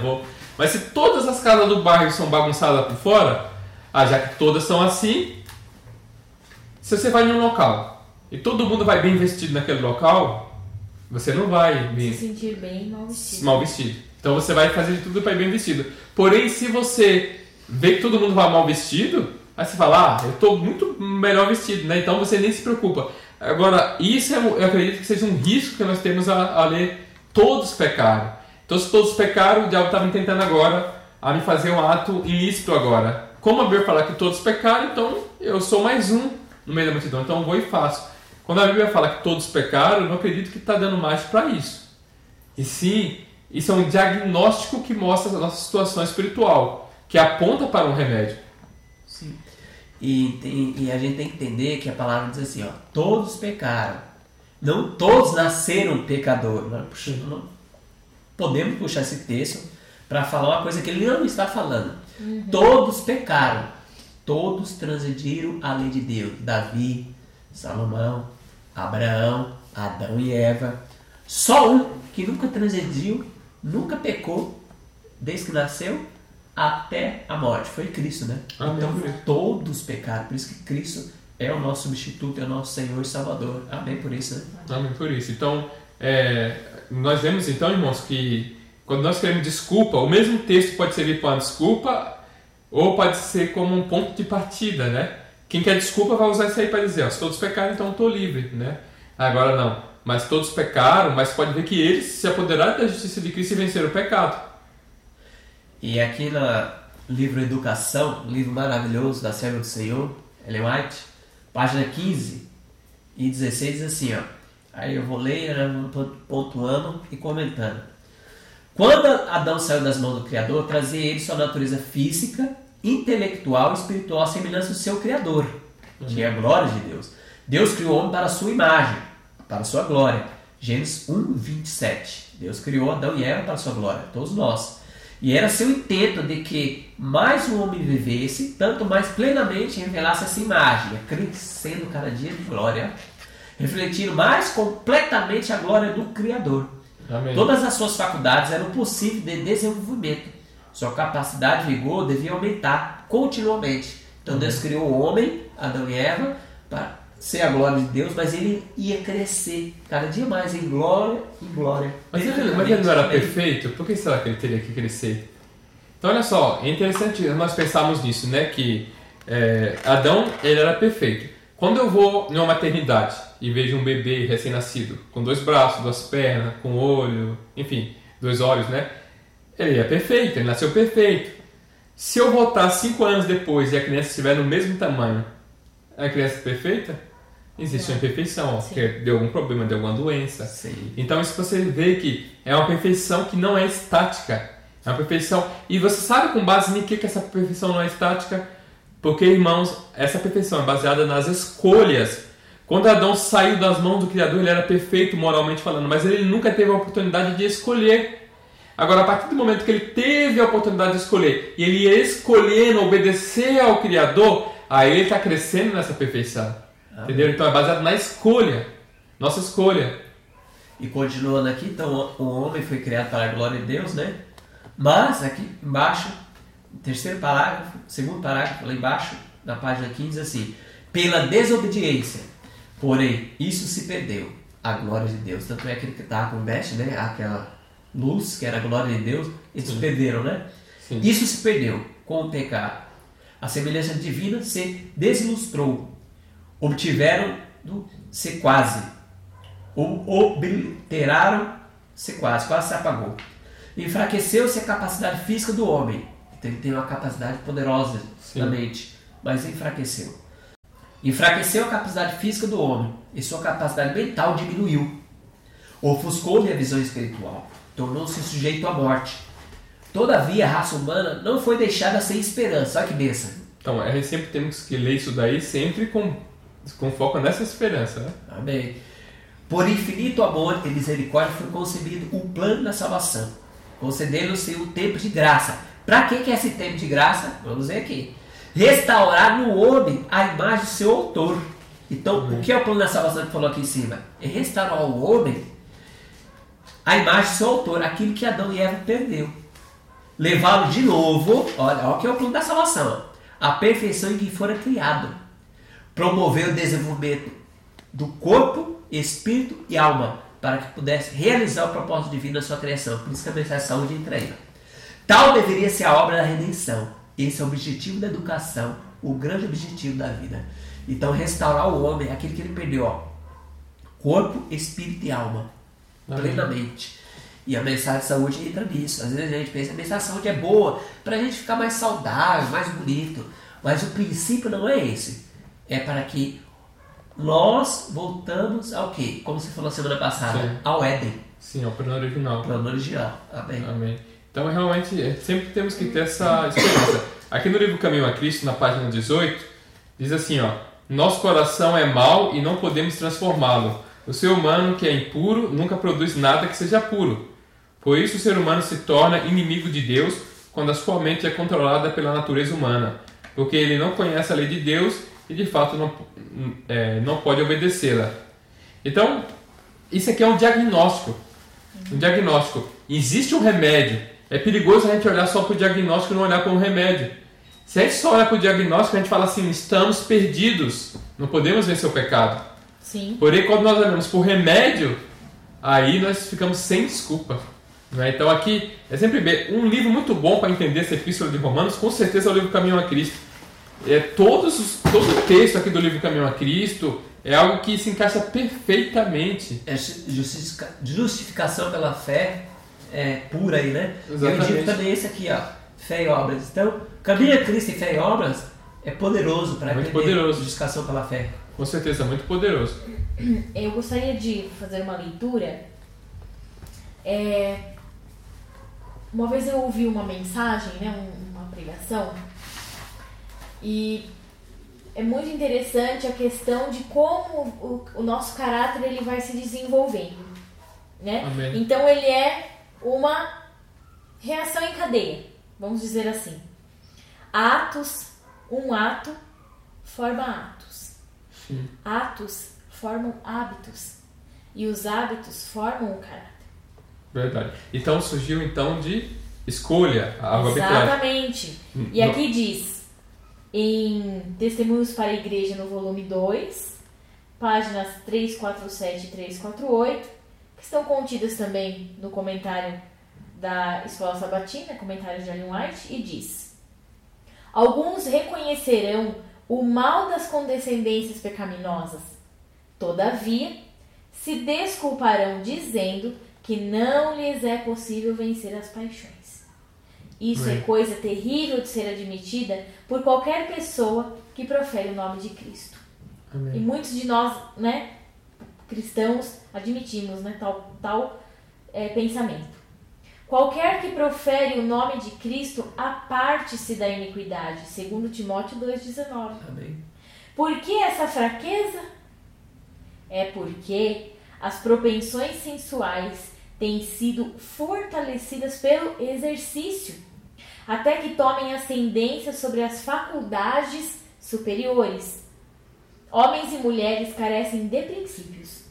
Mas se todas as casas do bairro são bagunçadas por fora, já que todas são assim, se você vai em um local e todo mundo vai bem vestido naquele local, você não vai se sentir bem mal vestido. Então você vai fazer de tudo para ir bem vestido. Porém, se você vê que todo mundo vai mal vestido, aí você fala, eu estou muito melhor vestido, né? Então você nem se preocupa. Agora, isso eu acredito que seja um risco que nós temos a ler todos pecaram. Então, se todos pecaram, o diabo está me tentando agora a me fazer um ato ilícito agora. Como a Bíblia fala que todos pecaram, então eu sou mais um no meio da multidão, então eu vou e faço. Quando a Bíblia fala que todos pecaram, eu não acredito que está dando mais para isso. E sim, isso é um diagnóstico que mostra a nossa situação espiritual, que aponta para um remédio. Sim. E a gente tem que entender que a palavra diz assim, ó, todos pecaram. Não todos nasceram pecadores. Não podemos puxar esse texto para falar uma coisa que ele não está falando. Todos pecaram. Todos transgrediram a lei de Deus. Davi, Salomão, Abraão, Adão e Eva. Só um que nunca transgrediu, nunca pecou, desde que nasceu até a morte. Foi Cristo, né? Amém. Então todos pecaram. Por isso que Cristo é o nosso substituto, é o nosso Senhor e Salvador. Amém por isso, né? Amém por isso. Então, nós vemos então, irmãos, que quando nós queremos desculpa, o mesmo texto pode servir para uma desculpa ou pode ser como um ponto de partida, né? Quem quer desculpa vai usar isso aí para dizer, se todos pecaram, então eu estou livre, né? Agora não, mas todos pecaram, mas pode ver que eles se apoderaram da justiça de Cristo e venceram o pecado. E aqui no livro Educação, um livro maravilhoso da Serva do Senhor, Ellen White, página 15 e 16 diz assim, ó. Aí eu vou ler, pontuando e comentando. Quando Adão saiu das mãos do Criador, trazia ele sua natureza física, intelectual e espiritual à semelhança do seu Criador, que é a glória de Deus. Deus criou o homem para a sua imagem, para a sua glória. Gênesis 1:27. Deus criou Adão e Eva para a sua glória, todos nós. E era seu intento de que mais o homem vivesse, tanto mais plenamente revelasse essa imagem, crescendo cada dia de glória, refletindo mais completamente a glória do Criador. Amém. Todas as suas faculdades eram possíveis de desenvolvimento. Sua capacidade e vigor devia aumentar continuamente. Então Deus criou o homem, Adão e Eva, para ser a glória de Deus, mas ele ia crescer cada dia mais em glória em glória. Mas ele não era perfeito? Por que será que ele teria que crescer? Então olha só, é interessante nós pensarmos nisso, né? Que Adão, ele era perfeito. Quando eu vou em uma maternidade e vejo um bebê recém-nascido, com 2 braços, 2 pernas, com olho, enfim, 2 olhos, né? Ele é perfeito, ele nasceu perfeito. Se eu voltar 5 anos depois e a criança estiver no mesmo tamanho, é a criança perfeita? Existe uma imperfeição, porque deu algum problema, deu alguma doença. Sim. Então isso você vê que é uma perfeição que não é estática. É uma perfeição. E você sabe com base em que essa perfeição não é estática? Porque, irmãos, essa perfeição é baseada nas escolhas. Quando Adão saiu das mãos do Criador, ele era perfeito moralmente falando, mas ele nunca teve a oportunidade de escolher. Agora, a partir do momento que ele teve a oportunidade de escolher, e ele ia escolhendo obedecer ao Criador, aí ele está crescendo nessa perfeição. Entendeu? Então é baseado na escolha. Nossa escolha. E continuando aqui, então o homem foi criado para a glória de Deus, né? Mas aqui embaixo, terceiro parágrafo, segundo parágrafo, lá embaixo, na página 15, diz assim: pela desobediência, porém, isso se perdeu, a glória de Deus. Tanto é que ele está com o veste, né? Aquela luz que era a glória de Deus, eles perderam, né? Sim. Isso se perdeu com o pecado. A semelhança divina se desilustrou. Obtiveram se quase. Obliteraram-se quase se apagou. Enfraqueceu-se a capacidade física do homem. Então ele tem uma capacidade poderosa na mente, mas enfraqueceu. Enfraqueceu a capacidade física do homem e sua capacidade mental diminuiu. Ofuscou-lhe a visão espiritual. Tornou-se sujeito à morte. Todavia a raça humana não foi deixada sem esperança. Olha que bênção. Então, a gente sempre temos que ler isso daí sempre com foco nessa esperança, né? Amém. Por infinito amor e misericórdia foi concebido o plano da salvação, concedendo-se o tempo de graça. Para que é esse tempo de graça? Vamos ver aqui. Restaurar no homem a imagem do seu autor. Então, o que é o plano da salvação que falou aqui em cima? É restaurar ao homem a imagem do seu autor, aquilo que Adão e Eva perdeu. Levá-lo de novo, olha o que é o plano da salvação, a perfeição em que fora criado. Promover o desenvolvimento do corpo, espírito e alma, para que pudesse realizar o propósito divino da sua criação. Por isso que a mensagem de saúde entrega. Tal deveria ser a obra da redenção. Esse é o objetivo da educação, o grande objetivo da vida. Então, restaurar o homem, aquilo que ele perdeu, corpo, espírito e alma, plenamente. E a mensagem de saúde entra nisso. Às vezes a gente pensa que a mensagem de saúde é boa para a gente ficar mais saudável, mais bonito. Mas o princípio não é esse. É para que nós voltamos ao quê? Como você falou semana passada, sim, ao Éden. Sim, ao plano original. Plano original. Amém. Amém. Então, realmente, sempre temos que ter essa esperança. Aqui no livro Caminho a Cristo, na página 18, diz assim, ó: nosso coração é mau e não podemos transformá-lo. O ser humano que é impuro nunca produz nada que seja puro. Por isso o ser humano se torna inimigo de Deus quando a sua mente é controlada pela natureza humana, porque ele não conhece a lei de Deus e de fato não pode obedecê-la. Então, isso aqui é um diagnóstico. Um diagnóstico. Existe um remédio. É perigoso a gente olhar só para o diagnóstico e não olhar para o remédio. Se a gente só olha para o diagnóstico, a gente fala assim: estamos perdidos, não podemos vencer o pecado. Sim. Porém, quando nós olhamos para o remédio, aí nós ficamos sem desculpa. Né? Então aqui é sempre bem. Um livro muito bom para entender essa epístola de Romanos, com certeza é o livro Caminho a Cristo. Todo o texto aqui do livro Caminho a Cristo é algo que se encaixa perfeitamente. É justificação pela fé pura aí, né? Exatamente. Eu digo também esse aqui, ó, fé e obras. Então, Caminho a Cristo e fé e obras é poderoso para entender justificação pela fé. Com certeza, muito poderoso. Eu gostaria de fazer uma leitura. Uma vez eu ouvi uma mensagem, né, uma pregação, e é muito interessante a questão de como o nosso caráter ele vai se desenvolvendo, né? Amém. Então ele é uma reação em cadeia, vamos dizer assim. Um ato forma atos. Sim. Atos formam hábitos e os hábitos formam o caráter. Verdade. Então surgiu então de escolha, algo exatamente. E aqui diz, em Testemunhos para a Igreja, no volume 2, páginas 347 e 348, que estão contidas também no comentário da Escola Sabatina, comentário de Ellen White, e diz: alguns reconhecerão o mal das condescendências pecaminosas, todavia se desculparão dizendo que não lhes é possível vencer as paixões. Isso é coisa terrível de ser admitida por qualquer pessoa que profere o nome de Cristo. Amém. E muitos de nós, né, cristãos, admitimos, né, tal pensamento. Qualquer que profere o nome de Cristo, aparte-se da iniquidade. 2 Timóteo 2,19. Amém. Por que essa fraqueza? É porque as propensões sensuais têm sido fortalecidas pelo exercício, até que tomem ascendência sobre as faculdades superiores. Homens e mulheres carecem de princípios.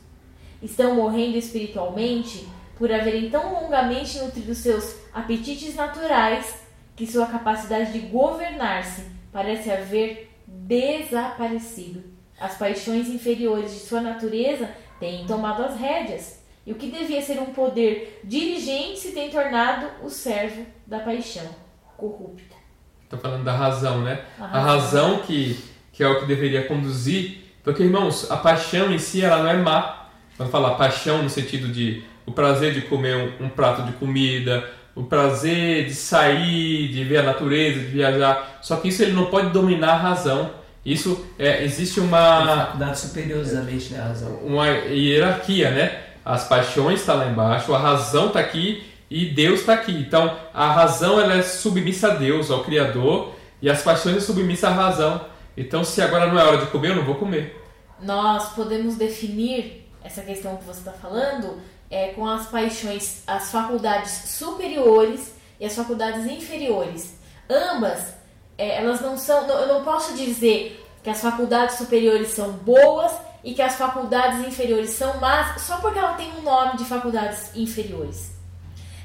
Estão morrendo espiritualmente por haverem tão longamente nutrido seus apetites naturais que sua capacidade de governar-se parece haver desaparecido. As paixões inferiores de sua natureza têm tomado as rédeas, e o que devia ser um poder dirigente se tem tornado o servo da paixão corrupta. Estou falando da razão, né? A razão que é o que deveria conduzir, porque, irmãos, a paixão em si ela não é má. Quando fala paixão no sentido de o prazer de comer um prato de comida, o prazer de sair, de ver a natureza, de viajar, só que isso ele não pode dominar a razão. Isso existe uma faculdade superior da mente da razão. Uma hierarquia, né? As paixões estão lá embaixo, a razão está aqui e Deus está aqui. Então, a razão ela é submissa a Deus, ao Criador, e as paixões são submissas à razão. Então, se agora não é hora de comer, eu não vou comer. Nós podemos definir essa questão que você está falando com as paixões, as faculdades superiores e as faculdades inferiores. Ambas, elas não são... Eu não posso dizer que as faculdades superiores são boas e que as faculdades inferiores são más só porque ela tem um nome de faculdades inferiores.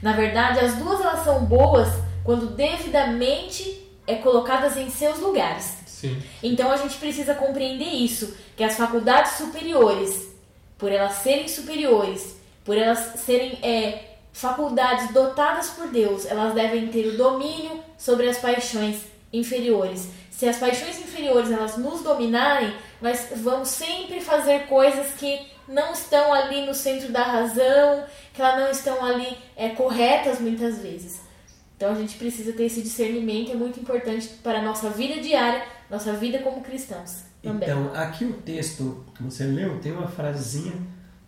Na verdade, as duas elas são boas quando devidamente colocadas em seus lugares. Sim. Então a gente precisa compreender isso, que as faculdades superiores, por elas serem superiores, por elas serem faculdades dotadas por Deus, elas devem ter o domínio sobre as paixões inferiores. Se as paixões inferiores elas nos dominarem, nós vamos sempre fazer coisas que não estão ali no centro da razão, que elas não estão ali corretas muitas vezes. Então a gente precisa ter esse discernimento, é muito importante para a nossa vida diária, nossa vida como cristãos também. Então, aqui o texto que você leu tem uma frasezinha,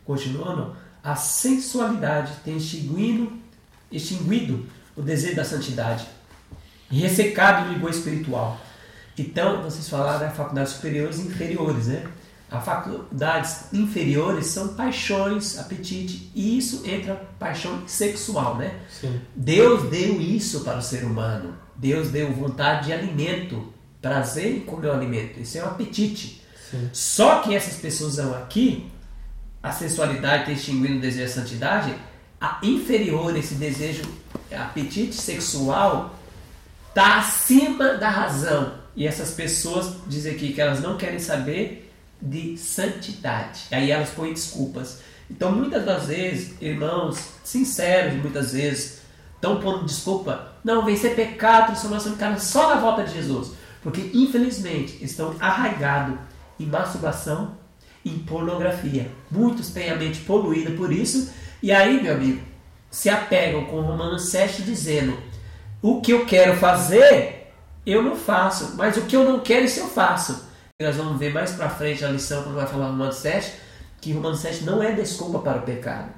continuando, a sensualidade tem extinguido o desejo da santidade e ressecado o vigor espiritual. Então, vocês falaram das faculdades superiores e inferiores, né? As faculdades inferiores são paixões, apetite, e isso entra paixão sexual, né? Sim. Deus deu isso para o ser humano. Deus deu vontade de alimento, prazer em comer o alimento. Isso é um apetite. Sim. Só que essas pessoas aqui, a sensualidade tem extinguido o desejo da santidade, a inferior, esse desejo, apetite sexual, está acima da razão. E essas pessoas dizem aqui que elas não querem saber de santidade. Aí elas põem desculpas. Então, muitas das vezes, irmãos, sinceros, muitas vezes, estão pondo desculpa. Não, vencer pecado, transformação de carne só na volta de Jesus. Porque, infelizmente, estão arraigados em masturbação, em pornografia. Muitos têm a mente poluída por isso. E aí, meu amigo, se apegam com Romanos 7 dizendo: o que eu quero fazer, eu não faço. Mas o que eu não quero, isso eu faço. Nós vamos ver mais pra frente a lição quando vai falar Romanos 7, que Romanos 7 não é desculpa para o pecado.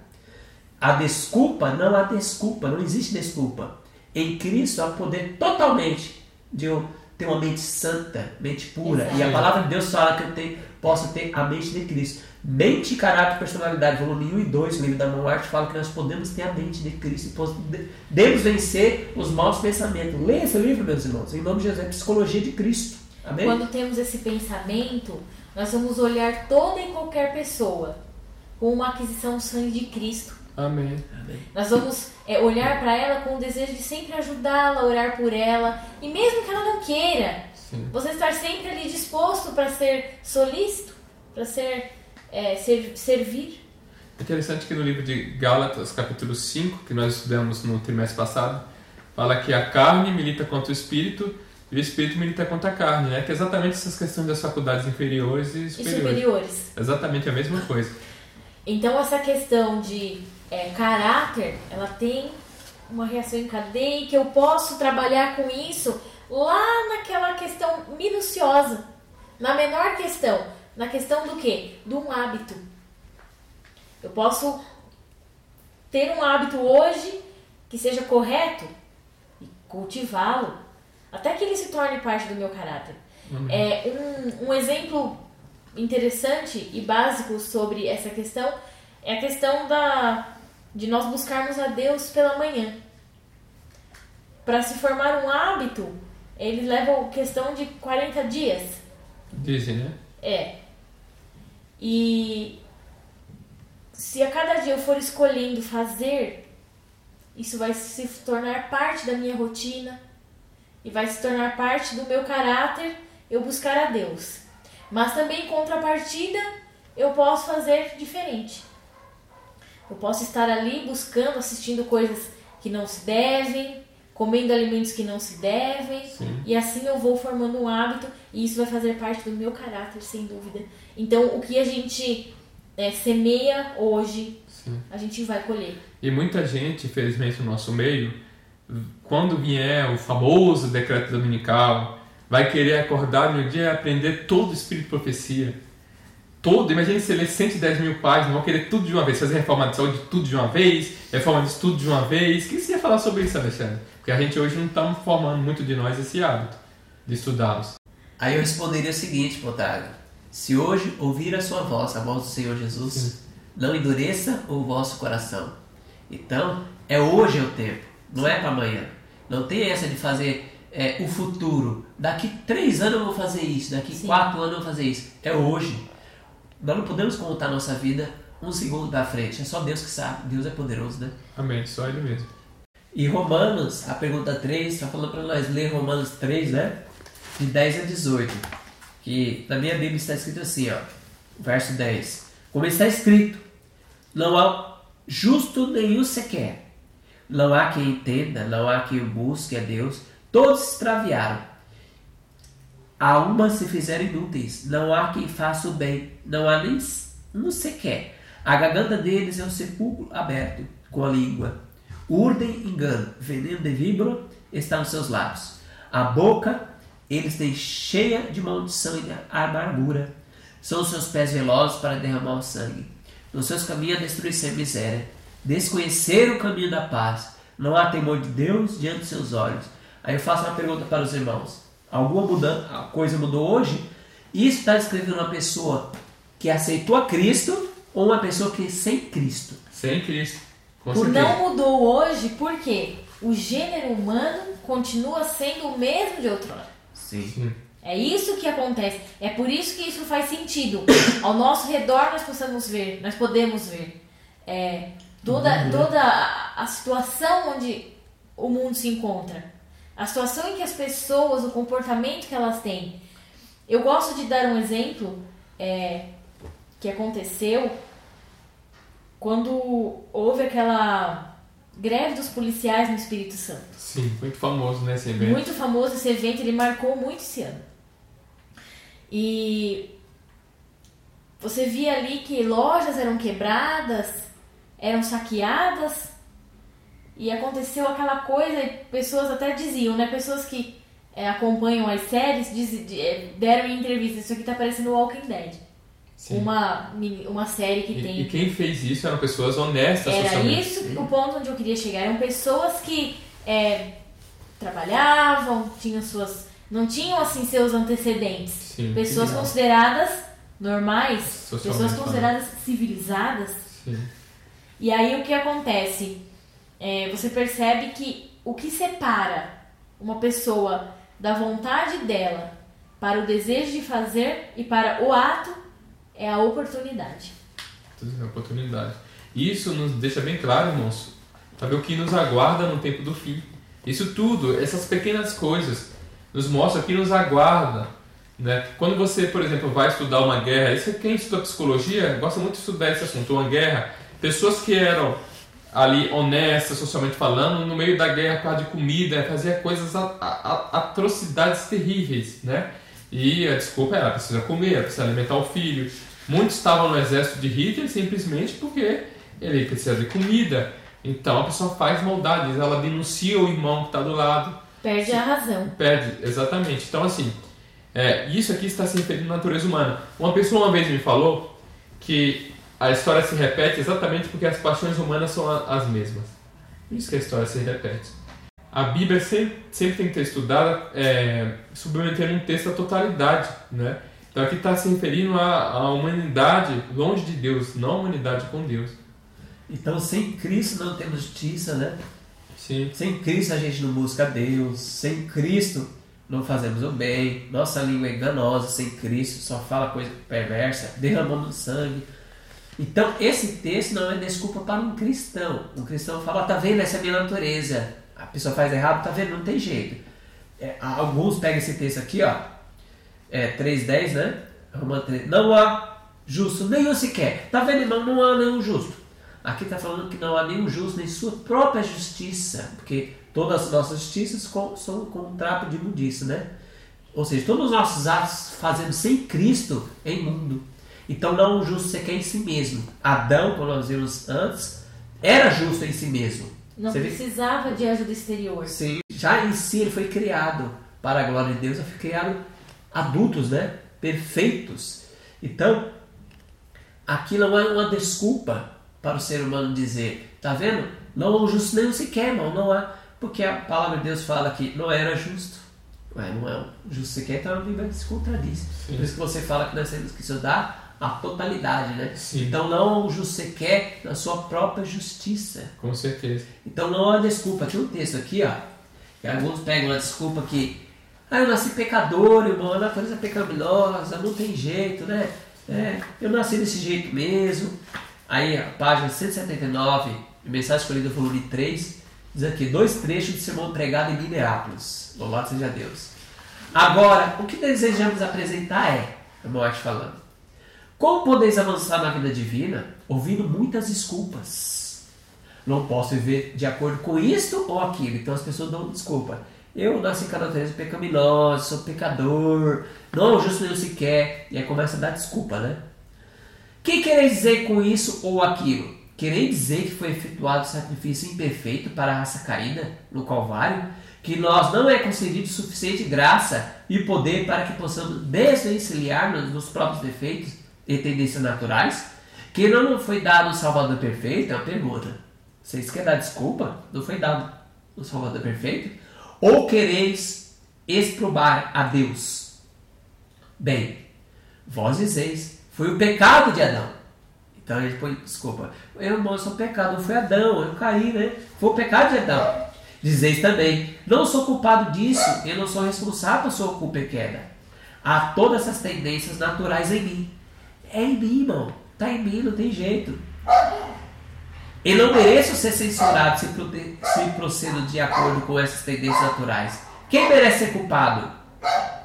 A desculpa, não há desculpa, não existe desculpa. Em Cristo há poder totalmente de eu ter uma mente santa, mente pura. Exato. E a palavra de Deus fala que eu posso ter a mente de Cristo. Mente, caráter e personalidade, volume 1 e 2, o livro da Mão Arte, fala que nós podemos ter a mente de Cristo e podemos vencer os maus pensamentos. Leia esse livro, meus irmãos, em nome de Jesus, é Psicologia de Cristo. Amém? Quando temos esse pensamento, nós vamos olhar toda e qualquer pessoa com uma aquisição do sangue de Cristo. Amém. Amém. Nós vamos olhar para ela com o desejo de sempre ajudá-la, orar por ela. E mesmo que ela não queira, Sim. você estar sempre ali disposto para ser solícito, para servir. É interessante que no livro de Gálatas, capítulo 5, que nós estudamos no trimestre passado, fala que a carne milita contra o espírito e o espírito milita contra a carne, né? Que é exatamente essas questões das faculdades inferiores e superiores. Exatamente a mesma coisa. Então essa questão de caráter, ela tem uma reação em cadeia, que eu posso trabalhar com isso lá naquela questão minuciosa, na menor questão, na questão do quê? De um hábito. Eu posso ter um hábito hoje que seja correto e cultivá-lo até que ele se torne parte do meu caráter. Um exemplo interessante e básico sobre essa questão é a questão de nós buscarmos a Deus pela manhã. Para se formar um hábito, ele leva questão de 40 dias. Dizem, né? E se a cada dia eu for escolhendo fazer, isso vai se tornar parte da minha rotina e vai se tornar parte do meu caráter, eu buscar a Deus. Mas também, em contrapartida, eu posso fazer diferente. Eu posso estar ali buscando, assistindo coisas que não se devem, comendo alimentos que não se devem. Sim. E assim eu vou formando um hábito e isso vai fazer parte do meu caráter, sem dúvida. Então, o que a gente semeia hoje, Sim. a gente vai colher. E muita gente, infelizmente, no nosso meio, quando vier o famoso decreto dominical, vai querer acordar no dia e aprender todo o espírito de profecia. Todo. Imagina se ler 110 mil páginas, vão querer tudo de uma vez, fazer reforma de saúde tudo de uma vez, reforma de estudo de uma vez. O que você ia falar sobre isso, Alexandre? Porque a gente hoje não está formando muito de nós esse hábito de estudá-los. Aí eu responderia o seguinte, Potaga: se hoje ouvir a sua voz, a voz do Senhor Jesus, Sim. não endureça o vosso coração. Então, hoje é o tempo, não é para amanhã. Não tem essa de fazer o futuro. Daqui 3 anos eu vou fazer isso, daqui Sim. 4 anos eu vou fazer isso. É hoje. Nós não podemos contar nossa vida um segundo da frente. É só Deus que sabe. Deus é poderoso, né? Amém, só Ele mesmo. E Romanos, a pergunta 3, está falando para nós ler Romanos 3, né? De 10 a 18. Que na minha Bíblia está escrito assim, ó. Verso 10. Como está escrito: não há justo nenhum sequer. Não há quem entenda, não há quem busque a Deus. Todos se extraviaram. A uma se fizeram inúteis. Não há quem faça o bem. Não há nem um sequer. A garganta deles é um sepulcro aberto com a língua. Urdem engano. Veneno de víbora está nos seus lábios. A boca eles têm cheia de maldição e de amargura. São os seus pés velozes para derramar o sangue. Nos seus caminhos a destruição e miséria. Desconheceram o caminho da paz. Não há temor de Deus diante de seus olhos. Aí eu faço uma pergunta para os irmãos: alguma coisa mudou hoje? Isso está escrito uma pessoa que aceitou a Cristo ou uma pessoa que é sem Cristo? Sem Cristo. Com certeza. Não mudou hoje porque o gênero humano continua sendo o mesmo de outrora. Sim. É isso que acontece. É por isso que isso faz sentido. Ao nosso redor nós podemos ver toda a situação onde o mundo se encontra. A situação em que as pessoas, o comportamento que elas têm. Eu gosto de dar um exemplo que aconteceu quando houve aquela greve dos policiais no Espírito Santo. Sim, muito famoso, né, esse evento. Muito famoso esse evento, ele marcou muito esse ano. E você via ali que lojas eram quebradas, eram saqueadas, e aconteceu aquela coisa, e pessoas até diziam, né? Pessoas que acompanham as séries deram em entrevista: isso aqui tá parecendo Walking Dead. Sim. Uma série que tem. E quem fez isso eram pessoas honestas Era socialmente. isso o ponto onde eu queria chegar. Eram pessoas que trabalhavam, não tinham assim seus antecedentes. Sim, pessoas legal. consideradas normais, Socialmente pessoas consideradas civilizadas. Sim. E aí o que acontece? Você percebe que o que separa uma pessoa da vontade dela para o desejo de fazer e para o ato é a oportunidade. Tudo é oportunidade. Isso nos deixa bem claro, irmãos, saber o que nos aguarda no tempo do fim. Isso tudo, essas pequenas coisas, nos mostra o que nos aguarda. Né? Quando você, por exemplo, vai estudar uma guerra, isso quem estuda psicologia gosta muito de estudar esse assunto, uma guerra, pessoas que eram ali honestas, socialmente falando, no meio da guerra, por causa de comida, fazia coisas, atrocidades terríveis, né? E a desculpa era: precisa comer, precisa alimentar o filho. Muitos estavam no exército de Hitler simplesmente porque ele precisa de comida. Então a pessoa faz maldades, ela denuncia o irmão que está do lado. Perde a razão. Perde, exatamente. Então assim, isso aqui está se referindo à natureza humana. Uma pessoa uma vez me falou que a história se repete exatamente porque as paixões humanas são as mesmas. Por isso que a história se repete. A Bíblia sempre tem que ter estudada submetendo um texto à totalidade, né? Então aqui está se referindo à humanidade longe de Deus, não a humanidade com Deus. Então sem Cristo não temos justiça, né? Sim. Sem Cristo a gente não busca Deus, sem Cristo não fazemos o bem, nossa língua é enganosa, sem Cristo só fala coisa perversa, derramando sangue. Então esse texto não é desculpa para um cristão. Um cristão fala, tá vendo, essa é a minha natureza. A pessoa faz errado, tá vendo, não tem jeito. Alguns pegam esse texto aqui, ó, 3:10, né? Romano 3, não há justo, nenhum sequer. Tá vendo, irmão, não há nenhum justo. Aqui está falando que não há nenhum justo, nem sua própria justiça, porque todas as nossas justiças são como um trapo de imundiça, né? Ou seja, todos os nossos atos fazemos sem Cristo é imundo. Então não há um justo sequer em si mesmo. Adão, como nós vimos antes, era justo em si mesmo. Não precisava de ajuda exterior. Sim, já em si ele foi criado para a glória de Deus, ele foi criado adultos, né? Perfeitos. Então, aqui não é uma desculpa para o ser humano dizer, tá vendo? Não há um justo nenhum sequer, irmão, não há. Porque a palavra de Deus fala que não era justo. Não é um justo sequer, então a Bíblia se contradiz. Por isso que você fala que nós temos que estudar a totalidade, né? Sim. Então não há um justo sequer na sua própria justiça. Com certeza. Então não há desculpa. Tinha um texto aqui, ó, que alguns pegam a desculpa que eu nasci pecador, irmão, a natureza é pecaminosa, não tem jeito, né? Eu nasci desse jeito mesmo. Aí a página 179, mensagem escolhida, volume 3, diz aqui, 2 trechos de sermão pregado em Minneapolis. Louvado seja Deus. Agora, o que desejamos apresentar irmão Arte falando, como podeis avançar na vida divina ouvindo muitas desculpas? Não posso viver de acordo com isto ou aquilo. Então as pessoas dão desculpa. Eu nasci com a natureza pecaminosa, sou pecador, não justo nenhum sequer. E aí começa a dar desculpa, né? O que quereis dizer com isso ou aquilo? Quereis dizer que foi efetuado sacrifício imperfeito para a raça caída no Calvário? Que nós não é concedido suficiente graça e poder para que possamos desvencilhar-nos dos próprios defeitos e tendências naturais? Que não foi dado um Salvador perfeito? É uma pergunta. Vocês querem dar desculpa? Não foi dado um Salvador perfeito? Ou quereis exprobar a Deus? Bem, vós dizeis, foi o pecado de Adão. Então ele põe desculpa. Eu sou pecado, não foi Adão, eu caí, né? Foi o pecado de Adão. Dizeis também, não sou culpado disso, eu não sou responsável por sua culpa e queda. Há todas essas tendências naturais em mim. É em mim, irmão. Está em mim, não tem jeito. Eu não mereço ser censurado se procedo de acordo com essas tendências naturais. Quem merece ser culpado?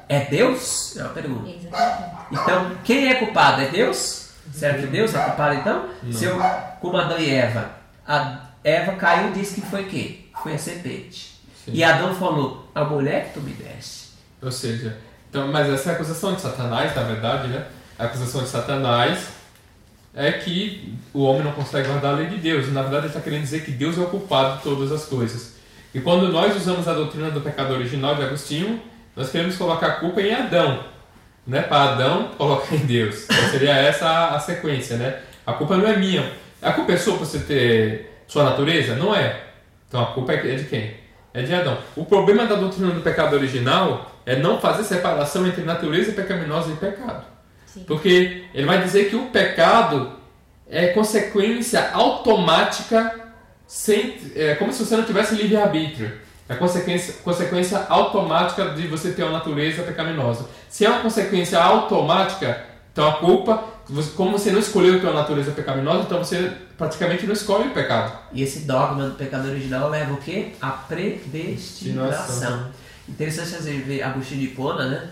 É Deus? É uma pergunta. Exatamente. Então, quem é culpado? É Deus? Será que Deus é culpado então? Não. Se eu, como Adão e Eva, a Eva caiu e disse que foi quem? Foi a serpente. Sim. E Adão falou, a mulher que tu me deste. Ou seja, então, mas essa é a acusação de Satanás, na verdade, né? A acusação de Satanás é que o homem não consegue guardar a lei de Deus. E, na verdade, ele está querendo dizer que Deus é o culpado de todas as coisas. E quando nós usamos a doutrina do pecado original de Agostinho, nós queremos colocar a culpa em Adão. Né? Para Adão, colocar em Deus. Então, seria essa a sequência, né? A culpa não é minha. A culpa é sua por você ter sua natureza? Não é. Então a culpa é de quem? É de Adão. O problema da doutrina do pecado original é não fazer separação entre natureza pecaminosa e pecado. Sim. Porque ele vai dizer que o pecado é consequência automática, como se você não tivesse livre-arbítrio. É consequência automática de você ter uma natureza pecaminosa. Se é uma consequência automática, então a culpa, como você não escolheu ter uma natureza pecaminosa, então você praticamente não escolhe o pecado. E esse dogma do pecado original leva o quê? A predestinação. Interessante às vezes ver Agostinho de Hipona, né?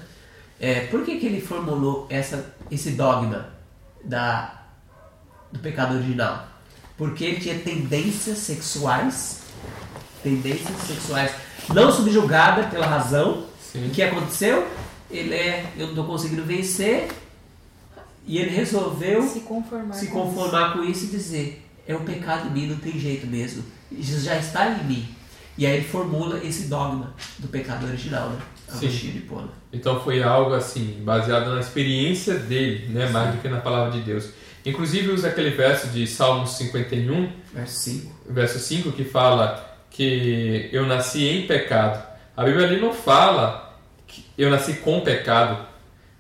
Por que ele formulou esse dogma do pecado original? Porque ele tinha tendências sexuais não subjugadas pela razão. Sim. O que aconteceu? Eu não estou conseguindo vencer, e ele resolveu se conformar com isso e dizer, é o pecado em mim, não tem jeito mesmo, isso já está em mim. E aí ele formula esse dogma do pecado original, né? Agostinho de Hipona. Então foi algo assim, baseado na experiência dele, né? Mais do que na palavra de Deus. Inclusive usa aquele verso de Salmos 51, verso 5, que fala que eu nasci em pecado. A Bíblia ali não fala que eu nasci com pecado.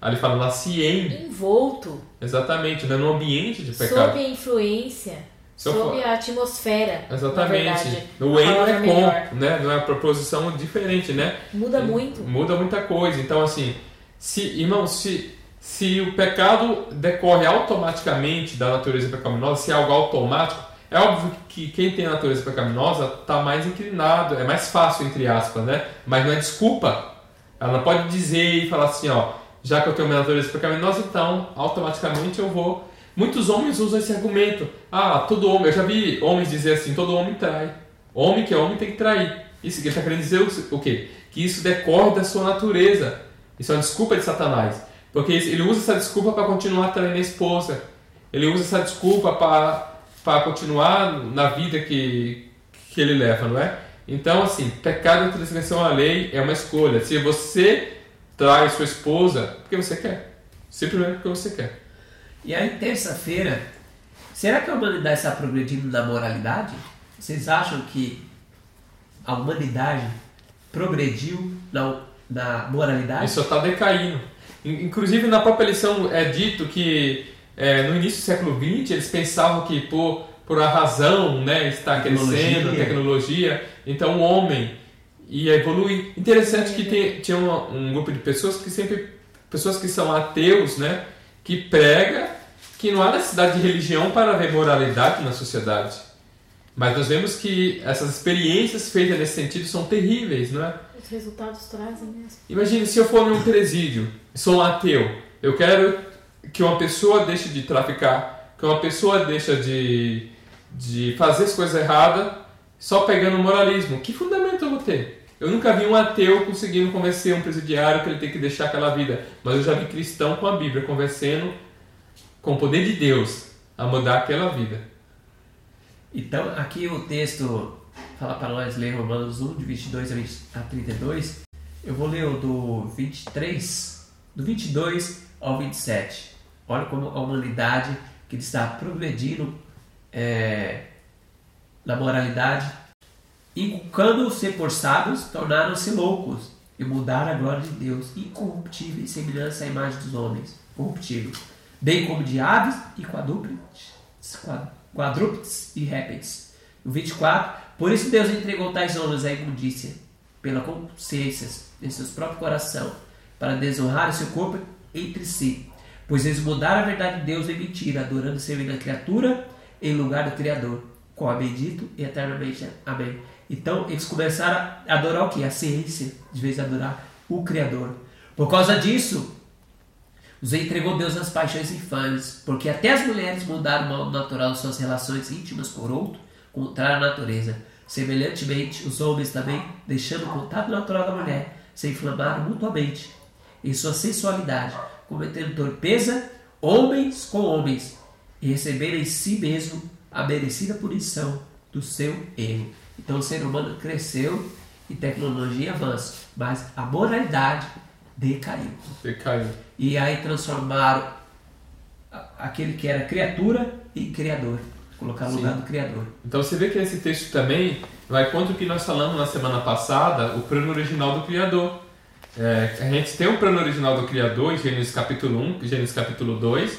Ali fala, nasci em... Envolto. Exatamente, né? No ambiente de pecado. Sob a influência, sob a atmosfera. Exatamente. O em não é com, né? Não é uma proposição diferente, né? Muda muito. Muda muita coisa. Então, assim, irmão, se o pecado decorre automaticamente da natureza pecaminosa, se é algo automático, é óbvio que quem tem a natureza pecaminosa está mais inclinado, é mais fácil, entre aspas, né? Mas não é desculpa. Ela não pode dizer e falar assim, ó, já que eu tenho minha natureza pecaminosa, então automaticamente eu vou... Muitos homens usam esse argumento. Todo homem... Eu já vi homens dizer assim, todo homem trai. Homem que é homem tem que trair. Isso que ele está querendo dizer o quê? Que isso decorre da sua natureza. Isso é uma desculpa de Satanás. Porque ele usa essa desculpa para continuar traindo a esposa. Ele usa essa desculpa para continuar na vida que ele leva, não é? Então, assim, pecado e transgressão à lei é uma escolha. Se você trai sua esposa, porque você quer. Simplesmente porque você quer. E aí, terça-feira, será que a humanidade está progredindo na moralidade? Vocês acham que a humanidade progrediu na moralidade? Isso está decaindo. Inclusive, na própria lição é dito que no início do século XX eles pensavam que por a razão, né, está crescendo, tecnologia, então o homem ia evoluir. Interessante que tinha um grupo de pessoas que são ateus, né, que prega que não há necessidade de religião para haver moralidade na sociedade. Mas nós vemos que essas experiências feitas nesse sentido são terríveis, não é? Os resultados trazem mesmo. Imagine se eu for num presídio, sou um ateu, eu quero que uma pessoa deixe de traficar, que uma pessoa deixe de fazer as coisas erradas só pegando o moralismo. Que fundamento eu vou ter? Eu nunca vi um ateu conseguindo convencer um presidiário que ele tem que deixar aquela vida, mas eu já vi cristão com a Bíblia convencendo com o poder de Deus a mudar aquela vida. Então, aqui o texto fala para nós ler Romanos 1, de 22 a 32. Eu vou ler o do 23, do 22 ao 27. Olha como a humanidade que está progredindo na moralidade, inculcando-se por sábios, tornaram-se loucos e mudaram a glória de Deus, incorruptível, em semelhança à imagem dos homens, corruptível, bem como de aves e quadrúpedes e répteis. O 24, por isso Deus entregou tais homens à imundícia, pela consciência em seus próprios coração, para desonrar o seu corpo entre si, pois eles mudaram a verdade de Deus em mentira, adorando e servindo a criatura em lugar do Criador, qual é bendito e eternamente. Amém. Então eles começaram a adorar o quê? A ciência, de vez de adorar o Criador. Por causa disso, os entregou Deus às paixões infames, porque até as mulheres mudaram o modo natural de suas relações íntimas por outro, contrário à natureza. Semelhantemente, os homens também, deixando o contato natural da mulher, se inflamaram mutuamente em sua sensualidade, cometendo torpeza homens com homens, e receberam em si mesmo a merecida punição do seu erro. Então o ser humano cresceu e tecnologia avança, mas a moralidade decaiu. E aí transformaram aquele que era criatura em criador, colocaram no lugar do criador. Então você vê que esse texto também vai contra o que nós falamos na semana passada, o plano original do Criador. A gente tem um plano original do Criador em Gênesis capítulo 1, Gênesis capítulo 2,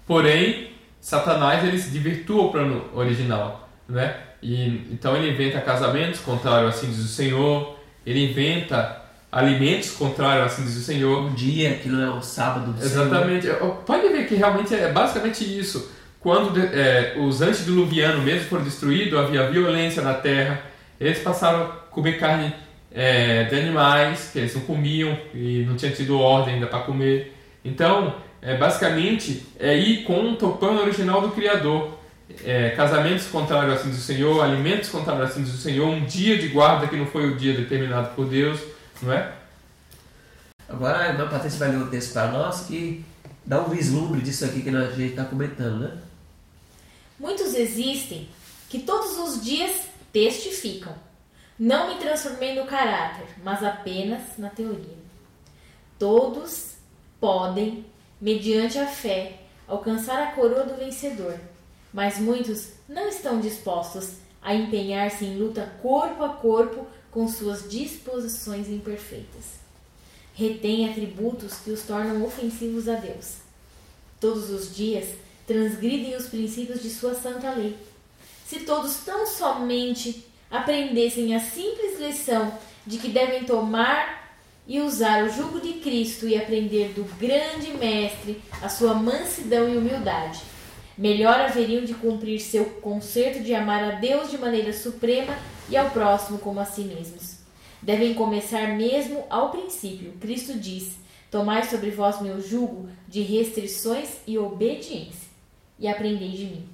porém Satanás ele se desvirtua o plano original, né? Então ele inventa casamentos contrário assim diz o Senhor, ele inventa alimentos contrário assim diz o Senhor. Um dia que não é o sábado do Exatamente. Senhor. Pode ver que realmente é basicamente isso. Quando os antediluvianos mesmo foram destruídos, havia violência na terra, eles passaram a comer carne de animais que eles não comiam e não tinha tido ordem ainda para comer. Então, basicamente, é ir contra o plano original do Criador. Casamentos contrários assim do Senhor, alimentos contrários assim do Senhor, um dia de guarda que não foi o dia determinado por Deus, não é? Agora a irmã Patrícia vai ler o texto para nós que dá um vislumbre disso aqui que a gente está comentando, né? Muitos existem que todos os dias testificam. Não me transformei no caráter, mas apenas na teoria. Todos podem, mediante a fé, alcançar a coroa do vencedor. Mas muitos não estão dispostos a empenhar-se em luta corpo a corpo com suas disposições imperfeitas. Retêm atributos que os tornam ofensivos a Deus. Todos os dias transgridem os princípios de sua santa lei. Se todos tão somente aprendessem a simples lição de que devem tomar e usar o jugo de Cristo e aprender do grande Mestre a sua mansidão e humildade, melhor haveriam de cumprir seu concerto de amar a Deus de maneira suprema e ao próximo como a si mesmos. Devem começar mesmo ao princípio. Cristo diz: tomai sobre vós meu jugo de restrições e obediência, e aprendei de mim.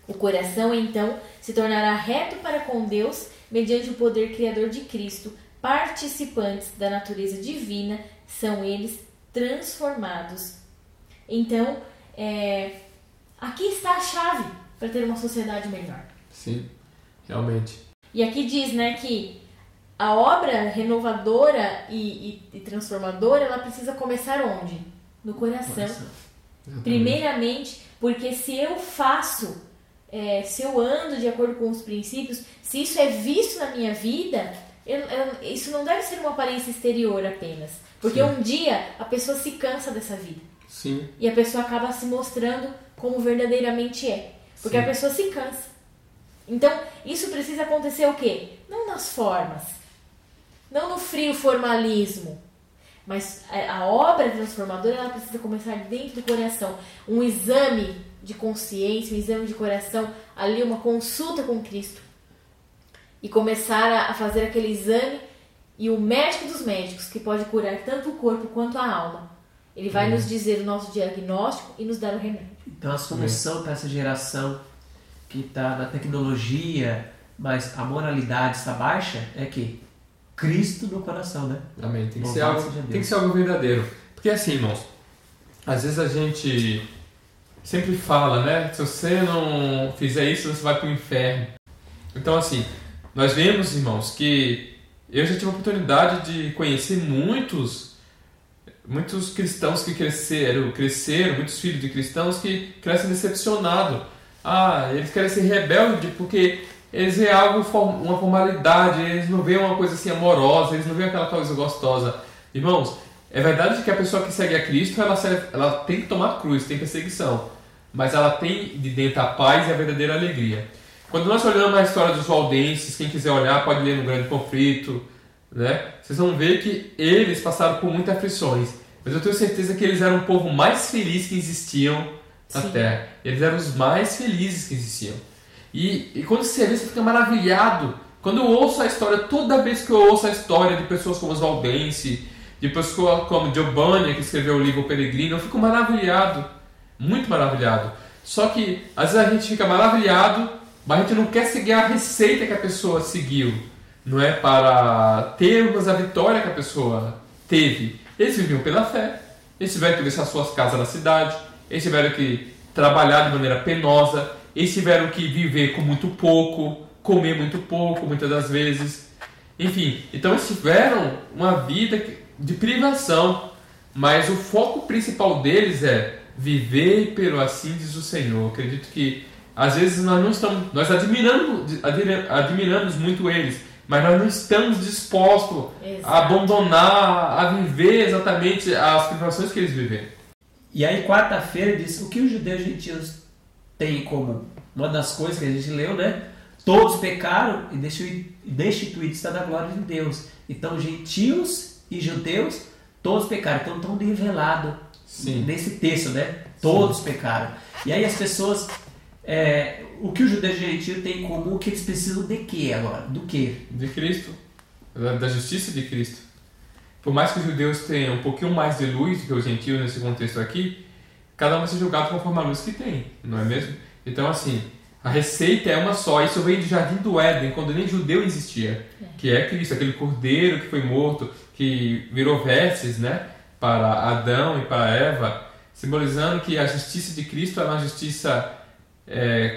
O coração, então, se tornará reto para com Deus mediante o poder criador de Cristo. Participantes da natureza divina são eles transformados. Então, aqui está a chave para ter uma sociedade melhor. Sim, realmente. E aqui diz, né, que a obra renovadora e transformadora, ela precisa começar onde? No coração. Primeiramente, porque se eu faço, se eu ando de acordo com os princípios, se isso é visto na minha vida, isso não deve ser uma aparência exterior apenas. Porque um dia a pessoa se cansa dessa vida. Sim. E a pessoa acaba se mostrando como verdadeiramente é. Porque a pessoa se cansa. Então, isso precisa acontecer o quê? Não nas formas. Não no frio formalismo. Mas a obra transformadora, ela precisa começar dentro do coração. Um exame de consciência, um exame de coração, ali uma consulta com Cristo. E começar a fazer aquele exame, e o médico dos médicos, que pode curar tanto o corpo quanto a alma, ele vai nos dizer o nosso diagnóstico e nos dar o remédio. Então a solução para essa geração que está na tecnologia, mas a moralidade está baixa, é que Cristo no coração, né? Amém. Tem que ser algo verdadeiro. Porque assim, irmãos, às vezes a gente sempre fala, né? Se você não fizer isso, você vai para o inferno. Então assim, nós vemos, irmãos, que eu já tive a oportunidade de conhecer muitos cristãos que cresceram, muitos filhos de cristãos que crescem decepcionados. Eles querem ser rebeldes porque eles veem algo, uma formalidade, eles não veem uma coisa assim amorosa, eles não veem aquela coisa gostosa. Irmãos, é verdade que a pessoa que segue a Cristo, ela tem que tomar cruz, tem perseguição, mas ela tem de dentro a paz e a verdadeira alegria. Quando nós olhamos a história dos valdenses, quem quiser olhar pode ler no Grande Conflito, né? Vocês vão ver que eles passaram por muitas aflições, mas eu tenho certeza que eles eram o povo mais feliz que existiam na Terra. Eles eram os mais felizes que existiam. E quando você vê, você fica maravilhado. Quando eu ouço a história, toda vez que eu ouço a história de pessoas como os valdenses, de pessoas como Giovanni, que escreveu o livro O Peregrino, eu fico maravilhado, muito maravilhado. Só que às vezes a gente fica maravilhado, mas a gente não quer seguir a receita que a pessoa seguiu, não é? Para termos a vitória que a pessoa teve. Eles viviam pela fé, eles tiveram que deixar suas casas na cidade, eles tiveram que trabalhar de maneira penosa, eles tiveram que viver com muito pouco, comer muito pouco, muitas das vezes. Enfim, então eles tiveram uma vida de privação, mas o foco principal deles é viver pelo assim diz o Senhor. Eu acredito que às vezes nós admiramos muito eles, mas nós não estamos dispostos a abandonar, a viver exatamente as privações que eles viveram. E aí quarta-feira diz o que os judeus e gentios têm em comum. Uma das coisas que a gente leu, né? Todos pecaram e destituídos está da glória de Deus. Então gentios e judeus, todos pecaram. Então estão nivelados nesse texto, né? Todos pecaram. E aí as pessoas... o que os judeus e gentios têm em comum, que eles precisam de quê agora? Do quê? De Cristo. Da justiça de Cristo. Por mais que os judeus tenham um pouquinho mais de luz do que os gentios nesse contexto aqui, cada um vai ser julgado conforme a luz que tem, não é mesmo? Então assim, a receita é uma só. Isso vem do Jardim do Éden, quando nem judeu existia, que é Cristo, aquele cordeiro que foi morto, que virou vestes, né, para Adão e para Eva, simbolizando que a justiça de Cristo é uma justiça...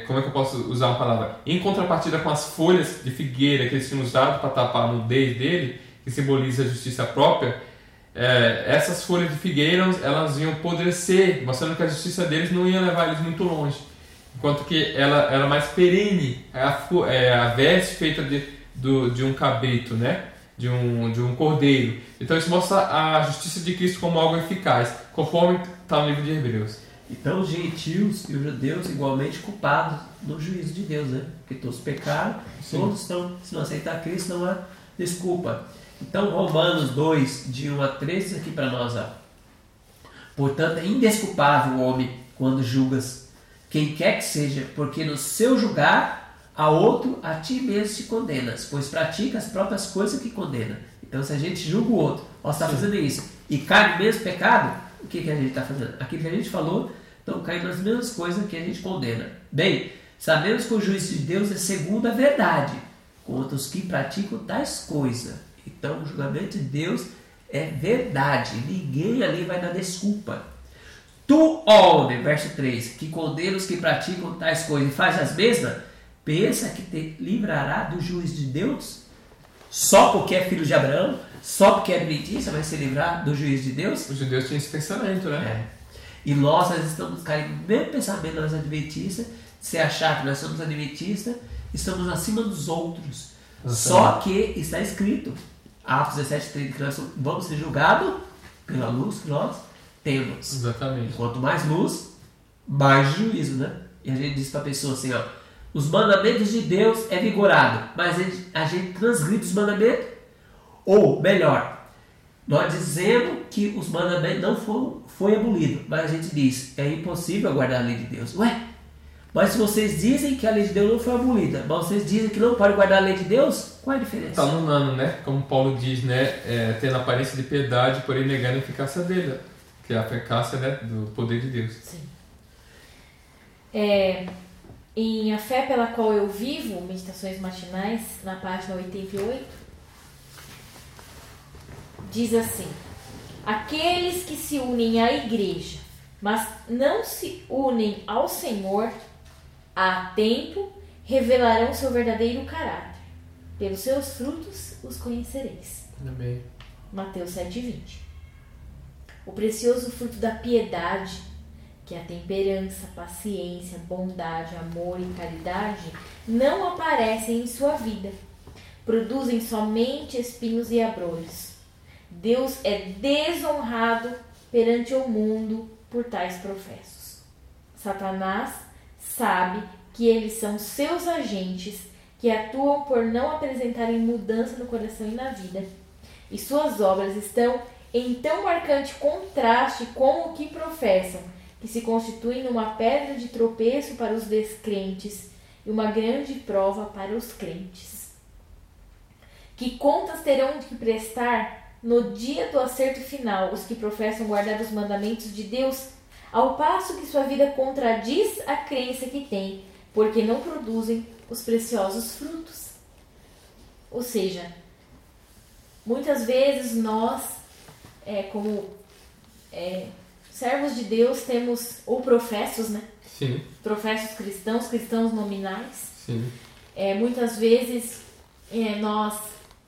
como é que eu posso usar uma palavra? Em contrapartida com as folhas de figueira que eles tinham usado para tapar a nudez dele, que simboliza a justiça própria, essas folhas de figueira, elas iam apodrecer, mostrando que a justiça deles não ia levar eles muito longe. Enquanto que ela era mais perene, a veste feita de um cabrito, né? De um cordeiro. Então isso mostra a justiça de Cristo como algo eficaz, conforme está no livro de Hebreus. Então os gentios e os judeus igualmente culpados no juízo de Deus, né? Porque todos pecaram, todos estão, se não aceitar Cristo não há desculpa. Então Romanos 2, de 1 a 3, aqui para nós. Portanto é indesculpável o homem quando julgas quem quer que seja, porque no seu julgar a outro, a ti mesmo te condenas, pois pratica as próprias coisas que condena. Então se a gente julga o outro, ó, está fazendo isso, e cai no mesmo pecado, o que a gente está fazendo? Aquilo que a gente falou, então cai nas mesmas coisas que a gente condena. Bem, sabemos que o juízo de Deus é segundo a verdade, contra os que praticam tais coisas. Então o julgamento de Deus é verdade, ninguém ali vai dar desculpa. Tu, homem, verso 3, que condena os que praticam tais coisas e faz as mesmas, pensa que te livrará do juízo de Deus? Só porque é filho de Abraão? Só porque é adventista vai se livrar do juízo de Deus? Os judeus tinham esse pensamento, né? E nós estamos caindo no mesmo pensamento das adventistas, de se achar que nós somos adventistas, estamos acima dos outros. Só que está escrito, Atos 17:30, que nós vamos ser julgados pela luz que nós temos. Exatamente. Quanto mais luz, mais juízo, né? E a gente diz para a pessoa assim, ó, os mandamentos de Deus é vigorado, mas a gente transgride os mandamentos. Ou, melhor, nós dizemos que os mandamentos não foi abolido, mas a gente diz, é impossível guardar a lei de Deus. Ué, mas se vocês dizem que a lei de Deus não foi abolida, mas vocês dizem que não pode guardar a lei de Deus, qual é a diferença? Está anulando, né? Como Paulo diz, né? Tendo aparência de piedade, porém negando a eficácia dele, que é a eficácia, né, do poder de Deus. Sim. Em A Fé pela Qual Eu Vivo, Meditações Matinais, na página 88, diz assim: aqueles que se unem à igreja, mas não se unem ao Senhor, a tempo revelarão seu verdadeiro caráter. Pelos seus frutos os conhecereis. Amém. Mateus 7:20. O precioso fruto da piedade, que é a temperança, paciência, bondade, amor e caridade, não aparecem em sua vida. Produzem somente espinhos e abrolhos. Deus é desonrado perante o mundo por tais professos. Satanás sabe que eles são seus agentes que atuam por não apresentarem mudança no coração e na vida. E suas obras estão em tão marcante contraste com o que professam, que se constituem numa pedra de tropeço para os descrentes e uma grande prova para os crentes. Que contas terão de prestar no dia do acerto final os que professam guardar os mandamentos de Deus, ao passo que sua vida contradiz a crença que têm, porque não produzem os preciosos frutos. Ou seja, muitas vezes nós, como servos de Deus, temos, ou professos, né? Sim. Professos cristãos nominais. Sim. Muitas vezes nós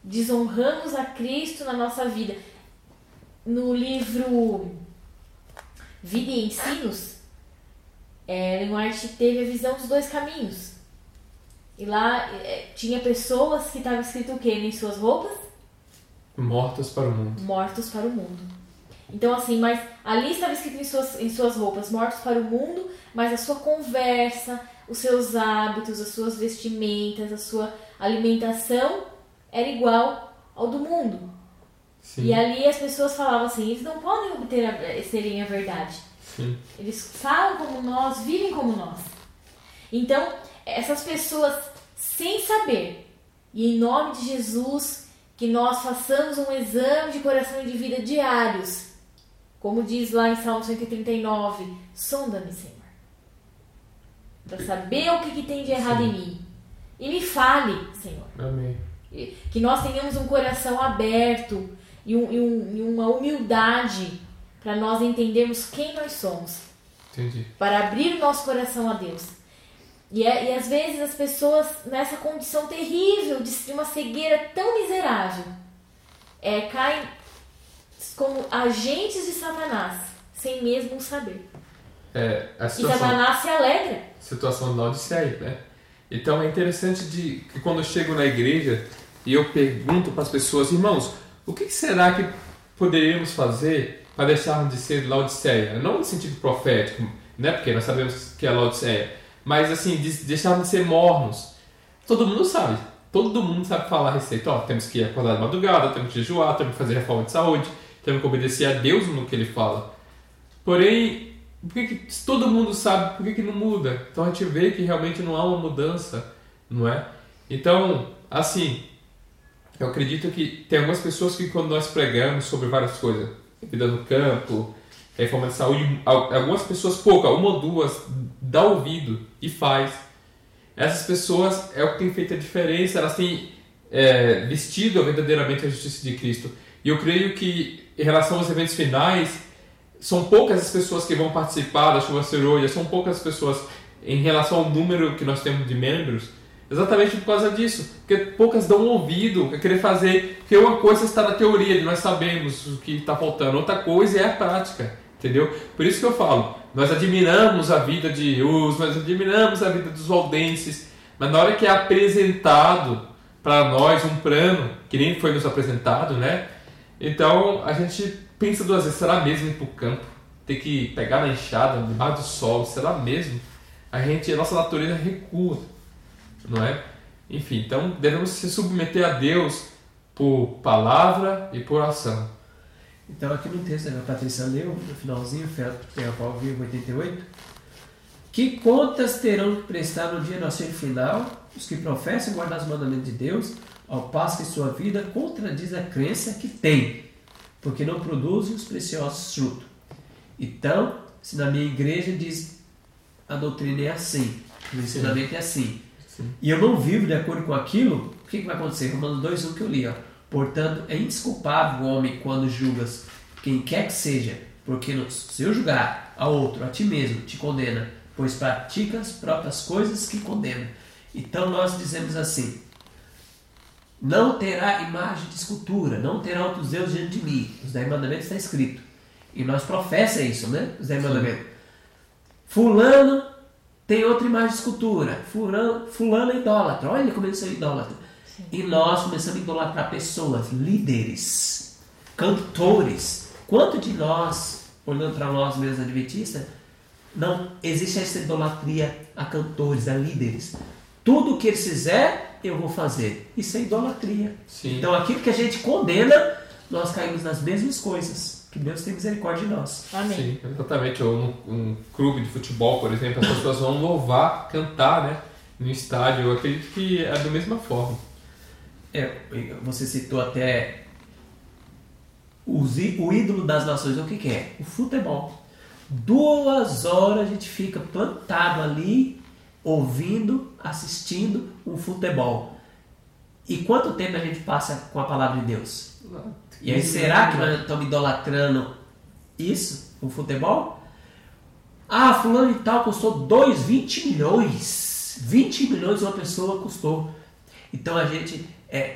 desonramos a Cristo na nossa vida. No livro Vida e Ensinos, Ellen White teve a visão dos dois caminhos. E lá tinha pessoas que estavam escrito o quê em suas roupas? Mortos para o mundo. Mortos para o mundo. Então assim, mas ali estava escrito em suas roupas, mortos para o mundo, mas a sua conversa, os seus hábitos, as suas vestimentas, a sua alimentação era igual ao do mundo. Sim. E ali as pessoas falavam assim, eles não podem serem a verdade. Sim. Eles falam como nós, vivem como nós. Então, essas pessoas, sem saber, e em nome de Jesus, que nós façamos um exame de coração e de vida diários, como diz lá em Salmo 139, sonda-me, Senhor, para saber o que tem de errado em mim, e me fale, Senhor. Amém. Que nós tenhamos um coração aberto e uma humildade para nós entendermos quem nós somos. Entendi. Para abrir o nosso coração a Deus. E às vezes as pessoas, nessa condição terrível de uma cegueira tão miserável, caem como agentes de Satanás, sem mesmo saber. A E situação, Satanás se alegra. situação da Odisseia, né? Então é interessante que quando eu chego na igreja e eu pergunto para as pessoas, irmãos, o que será que poderíamos fazer para deixarmos de ser Laodiceia? Não no sentido profético, né? Porque nós sabemos que é Laodiceia, mas assim, deixarmos de ser mornos. Todo mundo sabe falar a respeito. Temos que acordar de madrugada, temos que jejuar, temos que fazer reforma de saúde, temos que obedecer a Deus no que Ele fala. Porém, se todo mundo sabe, por que não muda? Então a gente vê que realmente não há uma mudança, não é? Então, assim, eu acredito que tem algumas pessoas que quando nós pregamos sobre várias coisas, vida no campo, reforma de saúde, algumas pessoas, uma ou duas, dá ouvido e faz. Essas pessoas é o que tem feito a diferença, elas têm vestido verdadeiramente a justiça de Cristo. E eu creio que em relação aos eventos finais, são poucas as pessoas que vão participar da chuva serolha, são poucas as pessoas em relação ao número que nós temos de membros, exatamente por causa disso, porque poucas dão ouvido a querer fazer, porque uma coisa está na teoria, de nós sabemos o que está faltando, outra coisa é a prática, entendeu? Por isso que eu falo, nós admiramos a vida de Hus, nós admiramos a vida dos valdenses, mas na hora que é apresentado para nós um plano, que nem foi nos apresentado, né? Então a gente pensa duas vezes, será mesmo ir para o campo? Ter que pegar na enxada, debaixo do sol, será mesmo? A nossa natureza recua, não é? Enfim, então devemos se submeter a Deus por palavra e por ação. Então aqui no texto, a Patrícia leu, no finalzinho, tem a Paulo Vivo 88, que contas terão que prestar no dia do auxílio final os que professam guardar os mandamentos de Deus, ao passo que sua vida contradiz a crença que tem, porque não produzem os preciosos frutos. Então, se na minha igreja diz a doutrina é assim, o ensinamento é assim, Sim. e eu não vivo de acordo com aquilo, o que vai acontecer? Romanos 2:1 que eu li, portanto, é indesculpável o homem quando julgas quem quer que seja, porque se eu julgar a outro, a ti mesmo, te condena, pois pratica as próprias coisas que condena. Então nós dizemos assim, não terá imagem de escultura, não terá outros deuses diante de mim. Os 10 mandamentos está escrito. E nós professa isso, né? Os 10 mandamentos. Fulano tem outra imagem de escultura. Fulano é idólatra. Olha como eles são idólatras. E nós começamos a idolatrar pessoas, líderes, cantores. Quanto de nós, olhando para nós mesmos adventistas, não existe essa idolatria a cantores, a líderes. Tudo o que eles fizerem, eu vou fazer. Isso é idolatria. Sim. Então aquilo que a gente condena, nós caímos nas mesmas coisas. Que Deus tem misericórdia de nós. Amém. Sim, exatamente. Ou um clube de futebol, por exemplo, as pessoas vão louvar, cantar, né? No estádio. Eu acredito que é da mesma forma. Você citou até o ídolo das nações. O que é? O futebol. 2 horas a gente fica plantado ali, ouvindo, assistindo um futebol. E quanto tempo a gente passa com a palavra de Deus? E aí, será que nós estamos idolatrando isso, o futebol? Fulano e tal custou 20 milhões. 20 milhões uma pessoa custou. Então a gente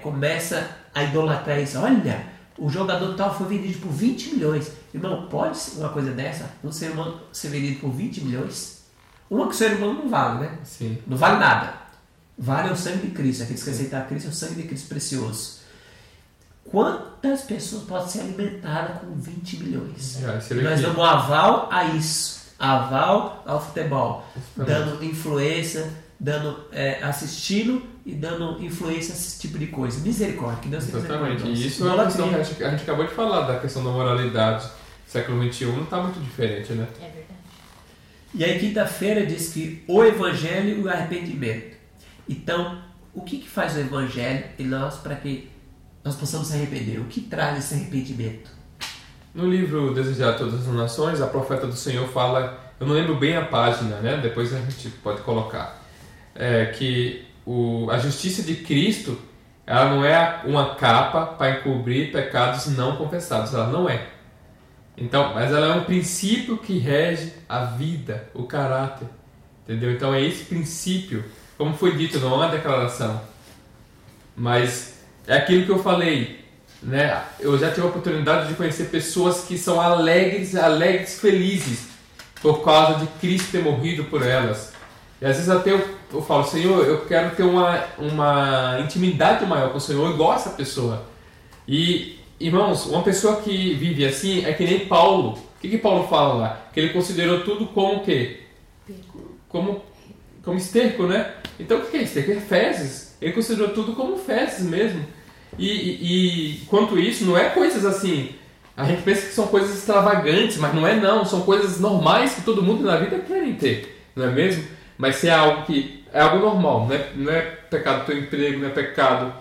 começa a idolatrar isso. Olha, o jogador tal foi vendido por 20 milhões. Irmão, pode ser uma coisa dessa? Um ser humano ser vendido por 20 milhões? Uma que o ser humano não vale, né? Sim. Não vale nada. Vale o sangue de Cristo. Aqueles que aceitar Cristo é o sangue de Cristo precioso. Quantas pessoas podem ser alimentadas com 20 milhões? Nós damos aval a isso. Aval ao futebol. Dando influência, assistindo e dando influência a esse tipo de coisa. Misericórdia, que Deus tem misericórdia. Exatamente. E isso é uma questão que a gente acabou de falar, da questão da moralidade. Século XXI não está muito diferente, né? É verdade. E aí, quinta-feira, diz que o Evangelho e o arrependimento. Então, o que faz o Evangelho e nós para que nós possamos se arrepender? O que traz esse arrependimento? No livro Desejar Todas as Nações, a profeta do Senhor fala, eu não lembro bem a página, né? Depois a gente pode colocar, que a justiça de Cristo, ela não é uma capa para encobrir pecados não confessados, ela não é. Então, mas ela é um princípio que rege a vida, o caráter, entendeu? Então é esse princípio, como foi dito, não é uma declaração, mas é aquilo que eu falei, né? Eu já tive a oportunidade de conhecer pessoas que são alegres, felizes, por causa de Cristo ter morrido por elas. E às vezes até eu falo, Senhor, eu quero ter uma intimidade maior com o Senhor, igual essa pessoa. E, irmãos, uma pessoa que vive assim é que nem Paulo. O que Paulo fala lá? Que ele considerou tudo como o quê? Como esterco, né? Então o que é esterco? É fezes. Ele considerou tudo como fezes mesmo. E quanto isso, não é coisas assim... A gente pensa que são coisas extravagantes, mas não é não. São coisas normais que todo mundo na vida querem ter, não é mesmo? Mas se é algo que é algo normal, não é pecado ter um emprego, não é pecado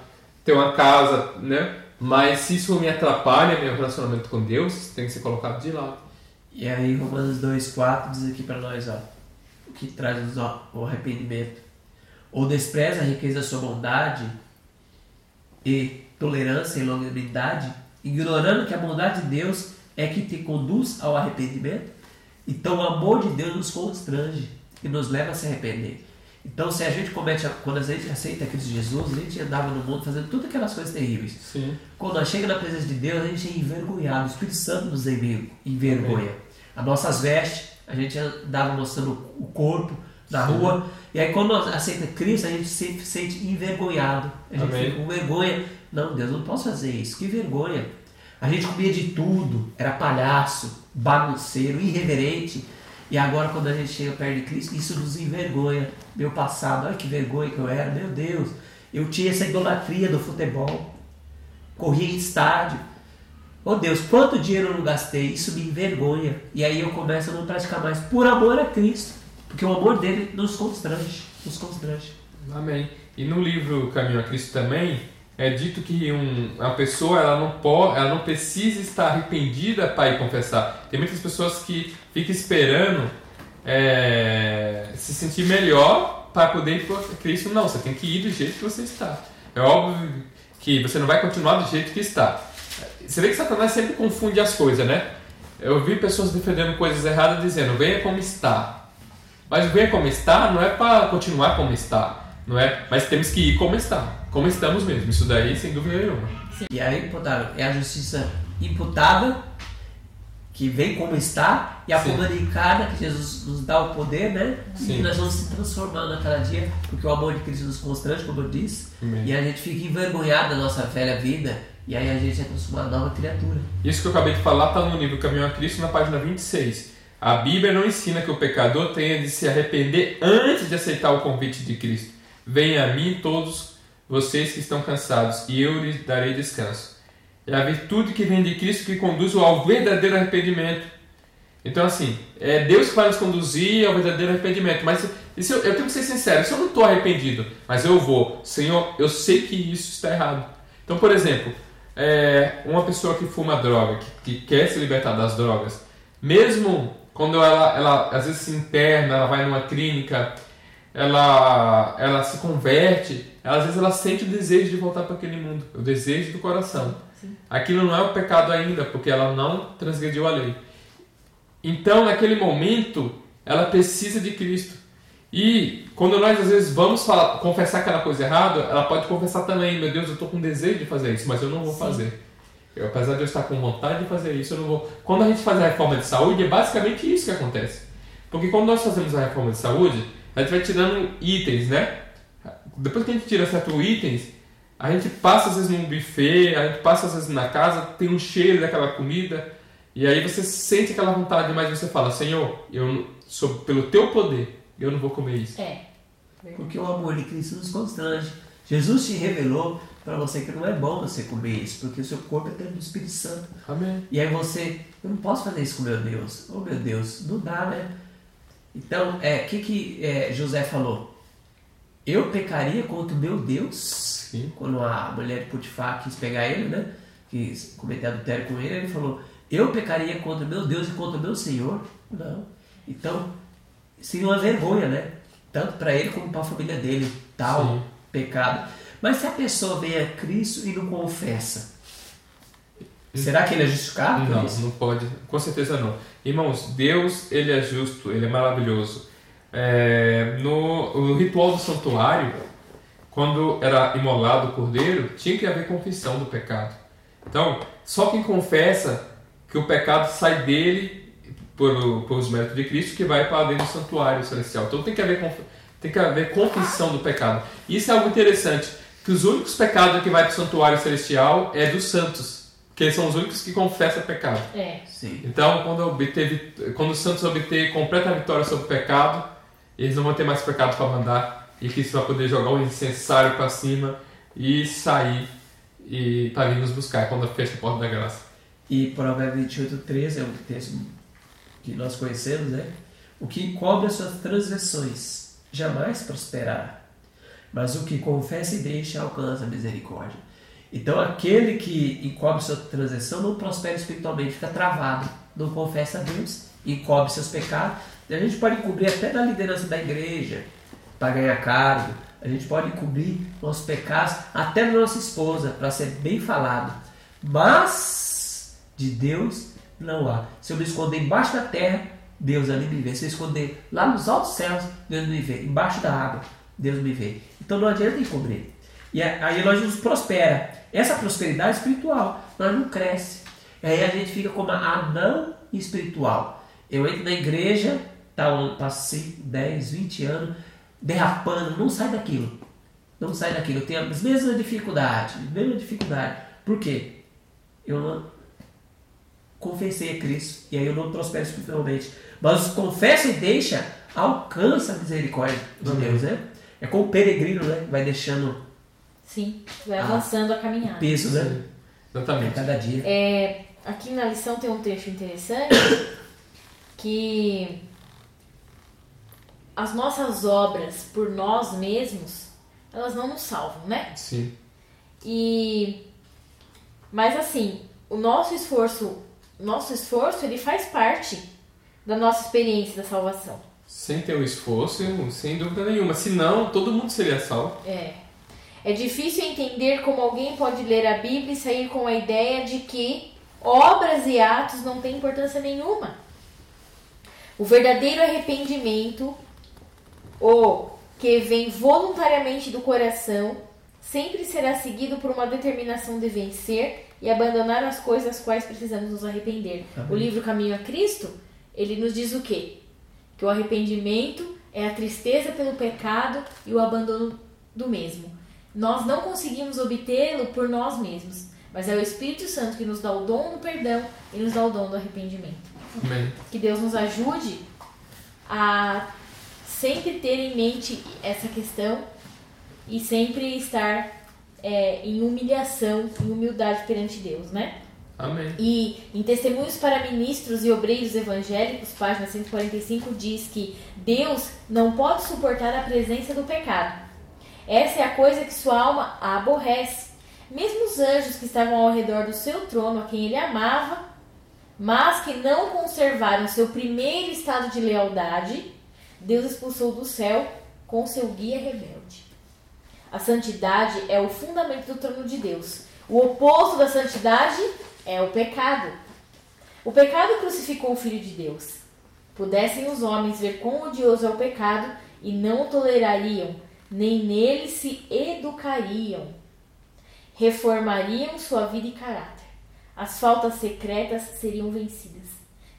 ter uma casa, né? Mas se isso me atrapalha meu relacionamento com Deus, tem que ser colocado de lado. E aí Romanos 2,4 diz aqui para nós, ó, o que traz o arrependimento. Ou despreza a riqueza da sua bondade e tolerância e longanimidade, ignorando que a bondade de Deus é que te conduz ao arrependimento. Então o amor de Deus nos constrange e nos leva a se arrepender. Então se a gente quando a gente aceita Cristo Jesus, a gente andava no mundo fazendo todas aquelas coisas terríveis. Sim. Quando nós chegamos na presença de Deus, a gente é envergonhado, o Espírito Santo nos envergonha. As nossas vestes, a gente andava mostrando o corpo na rua, e aí quando nós aceitamos Cristo, a gente se sente envergonhado. A gente fica com vergonha. Não, Deus, não posso fazer isso, que vergonha. A gente comia de tudo, era palhaço, bagunceiro, irreverente. E agora quando a gente chega perto de Cristo, isso nos envergonha. Meu passado, olha que vergonha que eu era, meu Deus. Eu tinha essa idolatria do futebol, corria em estádio. Oh Deus, quanto dinheiro eu não gastei, isso me envergonha. E aí eu começo a não praticar mais, por amor a Cristo. Porque o amor dele nos constrange. Amém. E no livro Caminho a Cristo também, é dito que uma pessoa ela não precisa estar arrependida para ir confessar. Tem muitas pessoas que ficam esperando se sentir melhor para poder ir para Cristo. Não, você tem que ir do jeito que você está. É óbvio que você não vai continuar do jeito que está. Você vê que Satanás sempre confunde as coisas, né? Eu vi pessoas defendendo coisas erradas dizendo, venha como está. Mas venha como está não é para continuar como está. Não é? Mas temos que ir como está, como estamos mesmo. Isso daí, sem dúvida nenhuma. E aí, é a justiça imputada, que vem como está, e a comunicada, que Jesus nos dá o poder, né? Sim. E nós vamos se transformando a cada dia, porque o amor de Cristo nos constrange, como eu disse, e a gente fica envergonhado da nossa velha vida, e aí a gente é transformado em nova criatura. Isso que eu acabei de falar está no livro Caminho a Cristo, na página 26. A Bíblia não ensina que o pecador tenha de se arrepender antes de aceitar o convite de Cristo. Venha a mim todos vocês que estão cansados, e eu lhes darei descanso. É a virtude que vem de Cristo que conduz ao verdadeiro arrependimento. Então assim, é Deus que vai nos conduzir ao verdadeiro arrependimento. Mas eu tenho que ser sincero, se eu não estou arrependido, mas eu vou, Senhor, eu sei que isso está errado. Então, por exemplo, uma pessoa que fuma droga, que quer se libertar das drogas, mesmo quando ela às vezes se interna, ela vai numa clínica, ela se converte, às vezes ela sente o desejo de voltar para aquele mundo, o desejo do coração. Sim. Aquilo não é um pecado ainda, porque ela não transgrediu a lei. Então, naquele momento, ela precisa de Cristo. E quando nós às vezes vamos confessar aquela coisa errada, ela pode confessar também, meu Deus, eu estou com desejo de fazer isso, mas eu não vou fazer. Apesar de eu estar com vontade de fazer isso, eu não vou. Quando a gente faz a reforma de saúde, é basicamente isso que acontece. Porque quando nós fazemos a reforma de saúde, a gente vai tirando itens, né? Depois que a gente tira certos itens, a gente passa às vezes num buffet, a gente passa às vezes na casa, tem um cheiro daquela comida, e aí você sente aquela vontade, mas você fala, Senhor, pelo teu poder, eu não vou comer isso. Porque o amor de Cristo nos constrange. Jesus te revelou para você que não é bom você comer isso, porque o seu corpo é templo do Espírito Santo. Amém. E aí eu não posso fazer isso com meu Deus. Oh meu Deus, não dá, né? Então, o que José falou? Eu pecaria contra o meu Deus. Sim. Quando a mulher de Potifar quis pegar ele, né? Quis cometer adultério com ele, ele falou, eu pecaria contra o meu Deus e contra o meu Senhor? Não. Então, seria uma vergonha, né? Tanto para ele como para a família dele, tal pecado. Mas se a pessoa vem a Cristo e não confessa, será que ele é justificado? Não, não pode. Com certeza não. Irmãos, Deus, ele é justo, ele é maravilhoso. No ritual do santuário, quando era imolado o cordeiro, tinha que haver confissão do pecado. Então, só quem confessa que o pecado sai dele pelos méritos de Cristo que vai para dentro do santuário celestial. Então tem que haver confissão do pecado. E isso é algo interessante, que os únicos pecados que vai para o santuário celestial é dos santos, que eles são os únicos que confessam pecado. Sim. Então, quando os santos obter completa vitória sobre o pecado, eles não vão ter mais pecado para mandar, e Cristo vai poder jogar o incensário para cima e sair e para vir nos buscar quando fecha a porta da graça. E Provérbios 28:13 é um texto que nós conhecemos, né? O que encobre as suas transgressões jamais prosperará, mas o que confessa e deixa alcança a misericórdia. Então aquele que encobre sua transgressão não prospera espiritualmente, fica travado, não confessa a Deus, encobre seus pecados. E a gente pode encobrir até na liderança da igreja, para ganhar cargo. A gente pode encobrir nossos pecados até na nossa esposa, para ser bem falado. Mas de Deus não há. Se eu me esconder embaixo da terra, Deus ali me vê. Se eu esconder lá nos altos céus, Deus me vê. Embaixo da água, Deus me vê. Então não adianta encobrir. E aí nós nos prospera. Essa prosperidade espiritual, nós não cresce. E aí a gente fica como anão espiritual. Eu entro na igreja, passei 10, 20 anos derrapando, não sai daquilo. Não sai daquilo. Eu tenho as mesmas dificuldades. Por quê? Eu não confessei a Cristo. E aí eu não prospero espiritualmente. Mas confessa e deixa, alcança a misericórdia de Deus, né? É como o peregrino, né? Vai deixando... Sim, vai avançando a caminhada. Peso, né? Sim, exatamente. Cada dia. Aqui na lição tem um trecho interessante que as nossas obras por nós mesmos, elas não nos salvam, né? Sim. Mas assim, o nosso esforço ele faz parte da nossa experiência da salvação. Sem ter o esforço, sem dúvida nenhuma. Senão, todo mundo seria salvo. É difícil entender como alguém pode ler a Bíblia e sair com a ideia de que obras e atos não têm importância nenhuma. O verdadeiro arrependimento, o que vem voluntariamente do coração, sempre será seguido por uma determinação de vencer e abandonar as coisas das quais precisamos nos arrepender. Amém. O livro Caminho a Cristo, ele nos diz o quê? Que o arrependimento é a tristeza pelo pecado e o abandono do mesmo. Nós não conseguimos obtê-lo por nós mesmos, mas é o Espírito Santo que nos dá o dom do perdão e nos dá o dom do arrependimento. Amém. Que Deus nos ajude a sempre ter em mente essa questão e sempre estar em humilhação, em humildade perante Deus, né? Amém. E em Testemunhos para Ministros e Obreiros Evangélicos, página 145, diz que Deus não pode suportar a presença do pecado. Essa é a coisa que sua alma aborrece. Mesmo os anjos que estavam ao redor do seu trono, a quem ele amava, mas que não conservaram seu primeiro estado de lealdade, Deus expulsou do céu com seu guia rebelde. A santidade é o fundamento do trono de Deus. O oposto da santidade é o pecado. O pecado crucificou o Filho de Deus. Pudessem os homens ver quão odioso é o pecado e não o tolerariam, nem nele se educariam. Reformariam sua vida e caráter. As faltas secretas seriam vencidas.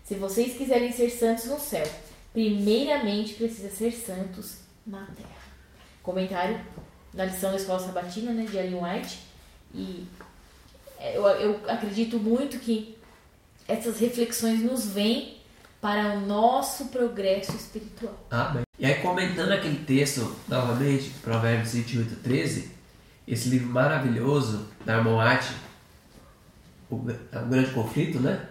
Se vocês quiserem ser santos no céu, primeiramente precisa ser santos na terra. Comentário na lição da Escola Sabatina, né, de Ellen White. E eu acredito muito que essas reflexões nos vêm para o nosso progresso espiritual. Amém. E aí, comentando aquele texto, novamente, Provérbios 28:13, esse livro maravilhoso da Ellen White, o Grande Conflito, né?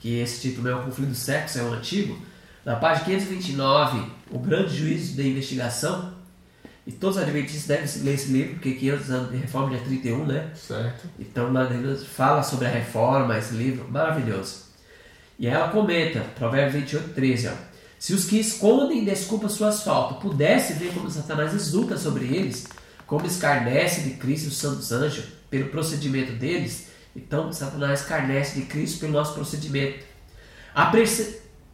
Que esse título é o Conflito do Sexo, é o antigo. Na página 529, o grande juízo de investigação. E todos os adventistas devem ler esse livro, porque 500 anos de reforma dia 31, né? Certo. Então, fala sobre a reforma, esse livro maravilhoso. E ela comenta, Provérbios 28:13, ó. Se os que escondem e desculpam suas faltas pudessem ver como Satanás exulta sobre eles, como escarnece de Cristo e os santos anjos pelo procedimento deles, então Satanás escarnece de Cristo pelo nosso procedimento.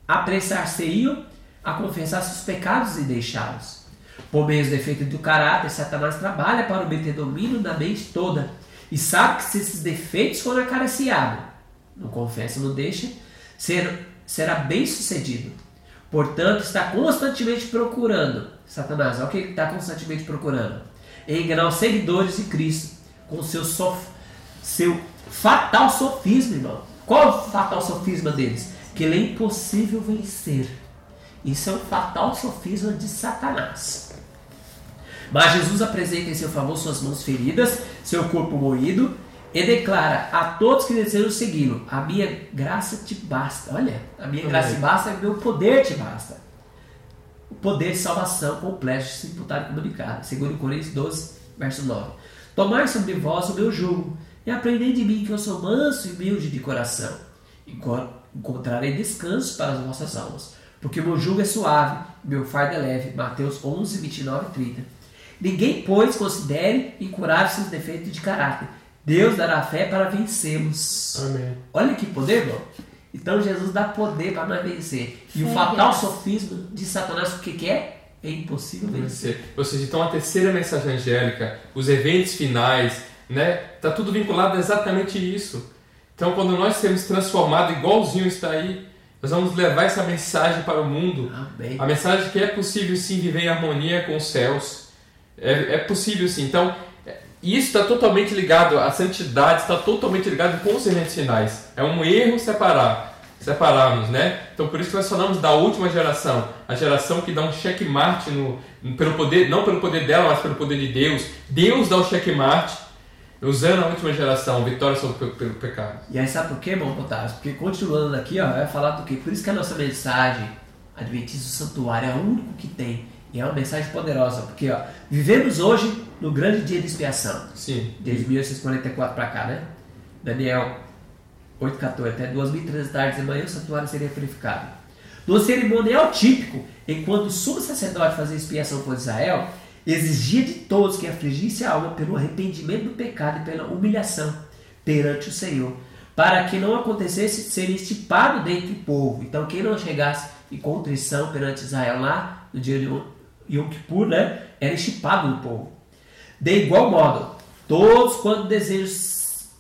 Apressar-se-iam a confessar seus pecados e deixá-los. Por meio dos defeitos do caráter, Satanás trabalha para obter domínio da mente toda E sabe que se esses defeitos forem acariciados, não confessa, não deixa, será bem sucedido. Portanto, está constantemente procurando, Satanás, olha o que ele está constantemente procurando, enganar os seguidores de Cristo com seu fatal sofisma, irmão. Qual é o fatal sofisma deles? Que ele é impossível vencer. Isso é um fatal sofisma de Satanás. Mas Jesus apresenta em seu favor suas mãos feridas, seu corpo moído, e declara a todos que desejam segui-lo: a minha graça te basta. Olha, a minha graça te basta, o meu poder te basta. O poder de salvação completo, imputado e comunicado. 2 Coríntios 12, verso 9. Tomai sobre vós o meu jugo, e aprendei de mim, que eu sou manso e humilde de coração. Encontrarei descanso para as vossas almas, porque o meu jugo é suave, meu fardo é leve. Mateus 11, 29 e 30. Ninguém, pois, considere incurável seus defeitos de caráter. Deus dará fé para vencê-los. Amém. Olha que poder, irmão. Então Jesus dá poder para nós vencer. E o fatal sofisma de Satanás, o que é? É impossível vencer. Ou seja, então a terceira mensagem angélica, os eventos finais, né? Está tudo vinculado a exatamente isso. Então quando nós sermos transformados, igualzinho está aí, nós vamos levar essa mensagem para o mundo. Amém. A mensagem que é possível sim viver em harmonia com os céus. É possível sim. Então isso está totalmente ligado, a santidade está totalmente ligado com os eventos finais. É um erro separarmos, né? Então por isso que nós falamos da última geração, a geração que dá um checkmate pelo poder, não pelo poder dela, mas pelo poder de Deus. Deus dá o checkmate, usando a última geração, vitória sobre pelo pecado. E aí sabe por quê, irmão Potássio? Porque continuando aqui, ó, vai falar do quê? Por isso que a nossa mensagem Adventista do Santuário é o único que tem. E é uma mensagem poderosa, porque ó, vivemos hoje no grande dia de expiação. Sim. Desde 1844 para cá, né? Daniel 8,14, até 2:30 tarde de manhã o santuário seria purificado. No cerimonial típico, enquanto o sumo sacerdote fazia expiação por Israel, exigia de todos que afligisse a alma pelo arrependimento do pecado e pela humilhação perante o Senhor, para que não acontecesse ser estipado dentre o povo. Então quem não chegasse em contrição perante Israel lá no dia de Yom Kippur, né, era estipado do povo. De igual modo, todos quando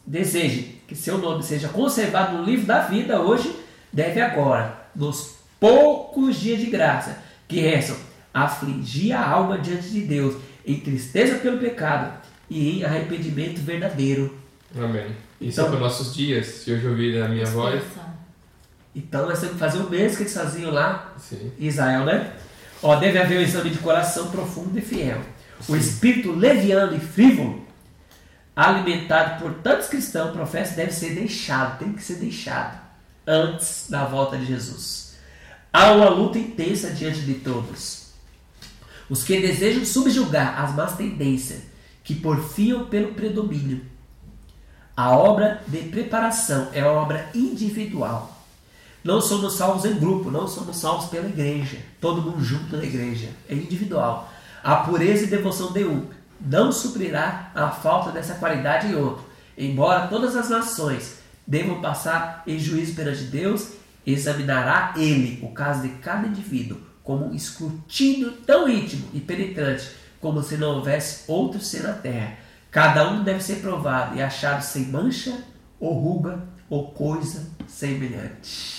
desejem que seu nome seja conservado no livro da vida hoje, deve agora, nos poucos dias de graça que restam, afligir a alma diante de Deus em tristeza pelo pecado e em arrependimento verdadeiro. Amém. Isso Então, é para os nossos dias, se hoje ouvir a minha voz. Então nós temos que fazer o mesmo que eles faziam lá Sim. em Israel, né? Ó, deve haver um exame de coração profundo e fiel. O Sim. espírito leviano e frívolo, alimentado por tantos cristãos, professa, deve ser deixado, tem que ser deixado antes da volta de Jesus. Há uma luta intensa diante de todos. Os que desejam subjugar as más tendências, que porfiam pelo predomínio. A obra de preparação é uma obra individual. Não somos salvos em grupo, não somos salvos pela igreja, todo mundo junto na igreja, é individual. A pureza e devoção de um não suprirá a falta dessa qualidade em outro. Embora todas as nações devam passar em juízo perante Deus, examinará ele o caso de cada indivíduo como um escrutínio tão íntimo e penetrante como se não houvesse outro ser na terra. Cada um deve ser provado e achado sem mancha, ou ruga, ou coisa semelhante.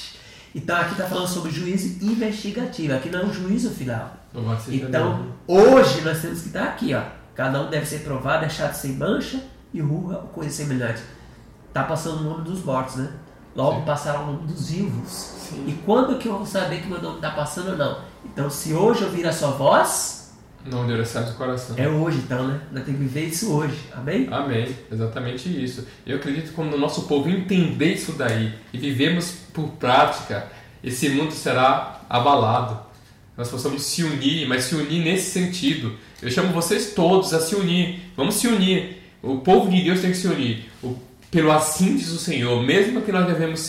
Então aqui está falando sobre juízo investigativo, aqui não é um juízo final. Então hoje nós temos que estar aqui, ó. Cada um deve ser provado, achado sem mancha e ruga ou coisa semelhante. Está passando o nome dos mortos, né? Logo Sim. passará o nome dos vivos. Sim. E quando que eu vou saber que meu nome está passando ou não? Então se hoje ouvir a sua voz, não endureçais o coração. É hoje então, né? Nós temos que viver isso hoje. Amém? Amém. Exatamente isso. Eu acredito que quando o nosso povo entender isso daí e vivemos por prática, esse mundo será abalado. Nós possamos se unir, mas se unir nesse sentido. Eu chamo vocês todos a se unir. Vamos se unir. O povo de Deus tem que se unir. Pelo assim diz o Senhor. Mesmo que nós devemos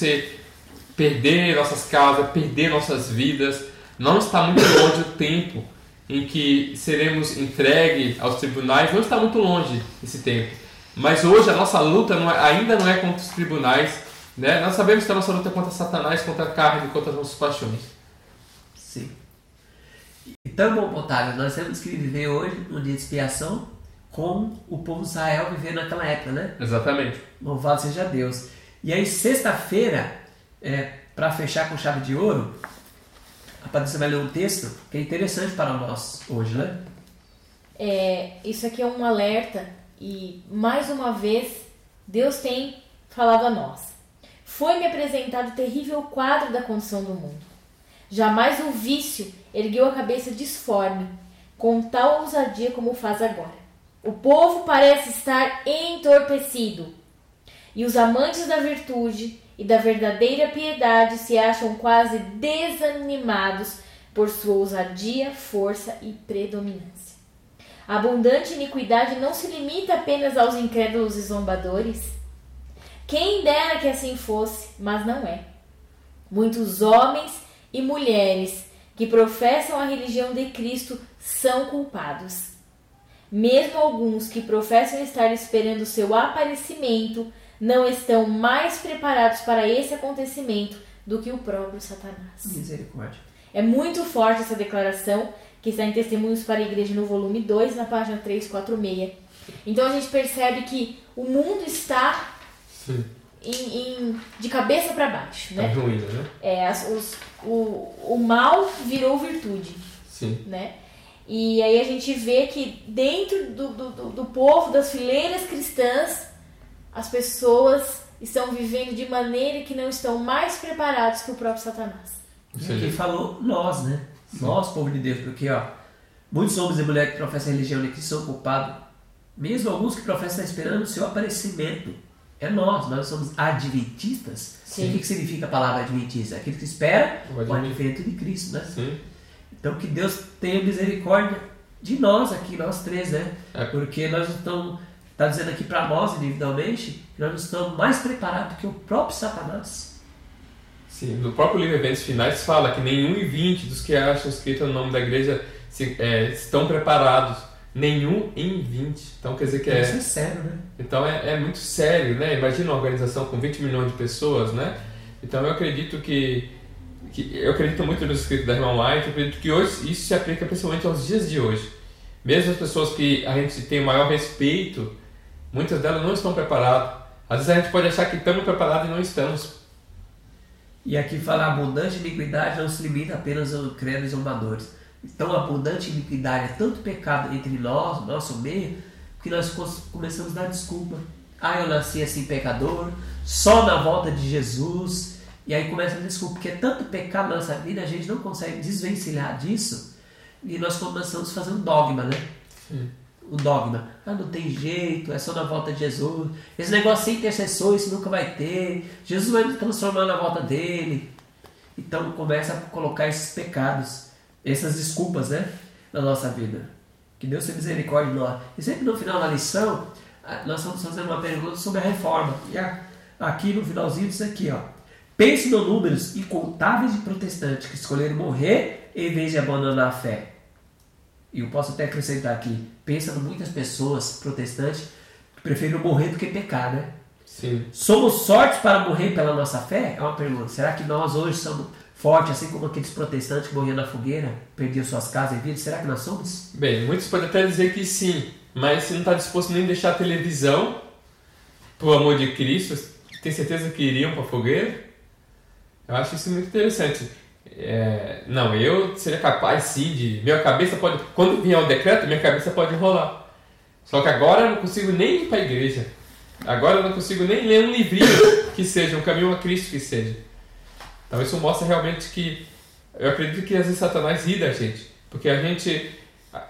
perder nossas casas, perder nossas vidas, não está muito longe o tempo em que seremos entregues aos tribunais, não está muito longe esse tempo. Mas hoje a nossa luta ainda não é contra os tribunais, né? Nós sabemos que a nossa luta é contra Satanás, contra a carne, contra as nossas paixões. Sim. Então, bom, Otávio, nós temos que viver hoje um dia de expiação com o povo de Israel vivendo naquela época, né? Exatamente. Louvado seja Deus. E aí, sexta-feira, para fechar com chave de ouro, a Patrícia vai ler um texto que é interessante para nós hoje, né? Isso aqui é um alerta e, mais uma vez, Deus tem falado a nós. Foi-me apresentado o terrível quadro da condição do mundo. Jamais o vício ergueu a cabeça disforme, com tal ousadia como faz agora. O povo parece estar entorpecido, e os amantes da virtude e da verdadeira piedade se acham quase desanimados por sua ousadia, força e predominância. A abundante iniquidade não se limita apenas aos incrédulos e zombadores. Quem dera que assim fosse, mas não é. Muitos homens e mulheres que professam a religião de Cristo são culpados. Mesmo alguns que professam estar esperando seu aparecimento não estão mais preparados para esse acontecimento do que o próprio Satanás. Misericórdia. É muito forte essa declaração, que está em Testemunhos para a Igreja no volume 2, na página 346. Então a gente percebe que o mundo está de cabeça para baixo, né? Tá ruína, né? O mal virou virtude. Sim. Né? E aí a gente vê que dentro do povo, das fileiras cristãs, as pessoas estão vivendo de maneira que não estão mais preparados que o próprio Satanás. E aqui falou nós, né? Sim. Nós, povo de Deus, porque muitos homens e mulheres que professam a religião de Cristo são culpados, mesmo alguns que professam esperando o seu aparecimento. É nós somos adventistas. Sim. O que significa a palavra adventista? Aquele que espera o advento de Cristo, né? Sim. Então que Deus tenha misericórdia de nós aqui, nós três, né? Porque nós não estamos, está dizendo aqui para nós individualmente, que nós não estamos mais preparados que o próprio Satanás. Sim, no próprio livro Eventos Finais fala que nem 1 em 20 dos que acham escrito no nome da igreja estão preparados. Nenhum em 20. Então quer dizer que Isso é sério, né? Então é muito sério, né? Imagina uma organização com 20 milhões de pessoas, né? Então eu acredito eu acredito muito nos escritos da irmã White, eu acredito que hoje isso se aplica principalmente aos dias de hoje. Mesmo as pessoas que a gente tem o maior respeito, muitas delas não estão preparadas. Às vezes a gente pode achar que estamos preparados e não estamos. E aqui fala, a abundante iniquidade não se limita apenas aos credos zombadores. Então a abundante iniquidade é tanto pecado entre nós, no nosso meio, que nós começamos a dar desculpa. Eu nasci assim pecador, só na volta de Jesus. E aí começa a desculpa, porque é tanto pecado na nossa vida, a gente não consegue desvencilhar disso. E nós começamos a fazer um dogma, né? Sim. O dogma. Não tem jeito, é só na volta de Jesus. Esse negócio sem intercessor, isso nunca vai ter. Jesus vai nos transformar na volta dele. Então começa a colocar esses pecados, essas desculpas, né? Na nossa vida. Que Deus tenha misericórdia de nós. E sempre no final da lição, nós estamos fazendo uma pergunta sobre a reforma. E aqui no finalzinho diz aqui, pense nos números incontáveis de protestantes que escolheram morrer em vez de abandonar a fé. E eu posso até acrescentar aqui, pensa em muitas pessoas protestantes que preferem morrer do que pecar, né? Sim. Somos fortes para morrer pela nossa fé? É uma pergunta. Será que nós hoje somos fortes, assim como aqueles protestantes que morriam na fogueira, perdiam suas casas e vidas? Será que nós somos? Bem, muitos podem até dizer que sim, mas se não está disposto nem a deixar a televisão por amor de Cristo, tem certeza que iriam para a fogueira? Eu acho isso muito interessante. Não, eu seria capaz sim de... Minha cabeça pode... Quando vier o decreto, minha cabeça pode rolar. Só que agora eu não consigo nem ir para a igreja. Agora eu não consigo nem ler um livrinho que seja, um caminho a Cristo que seja. Então isso mostra realmente que... Eu acredito que às vezes Satanás ri da gente. Porque a gente...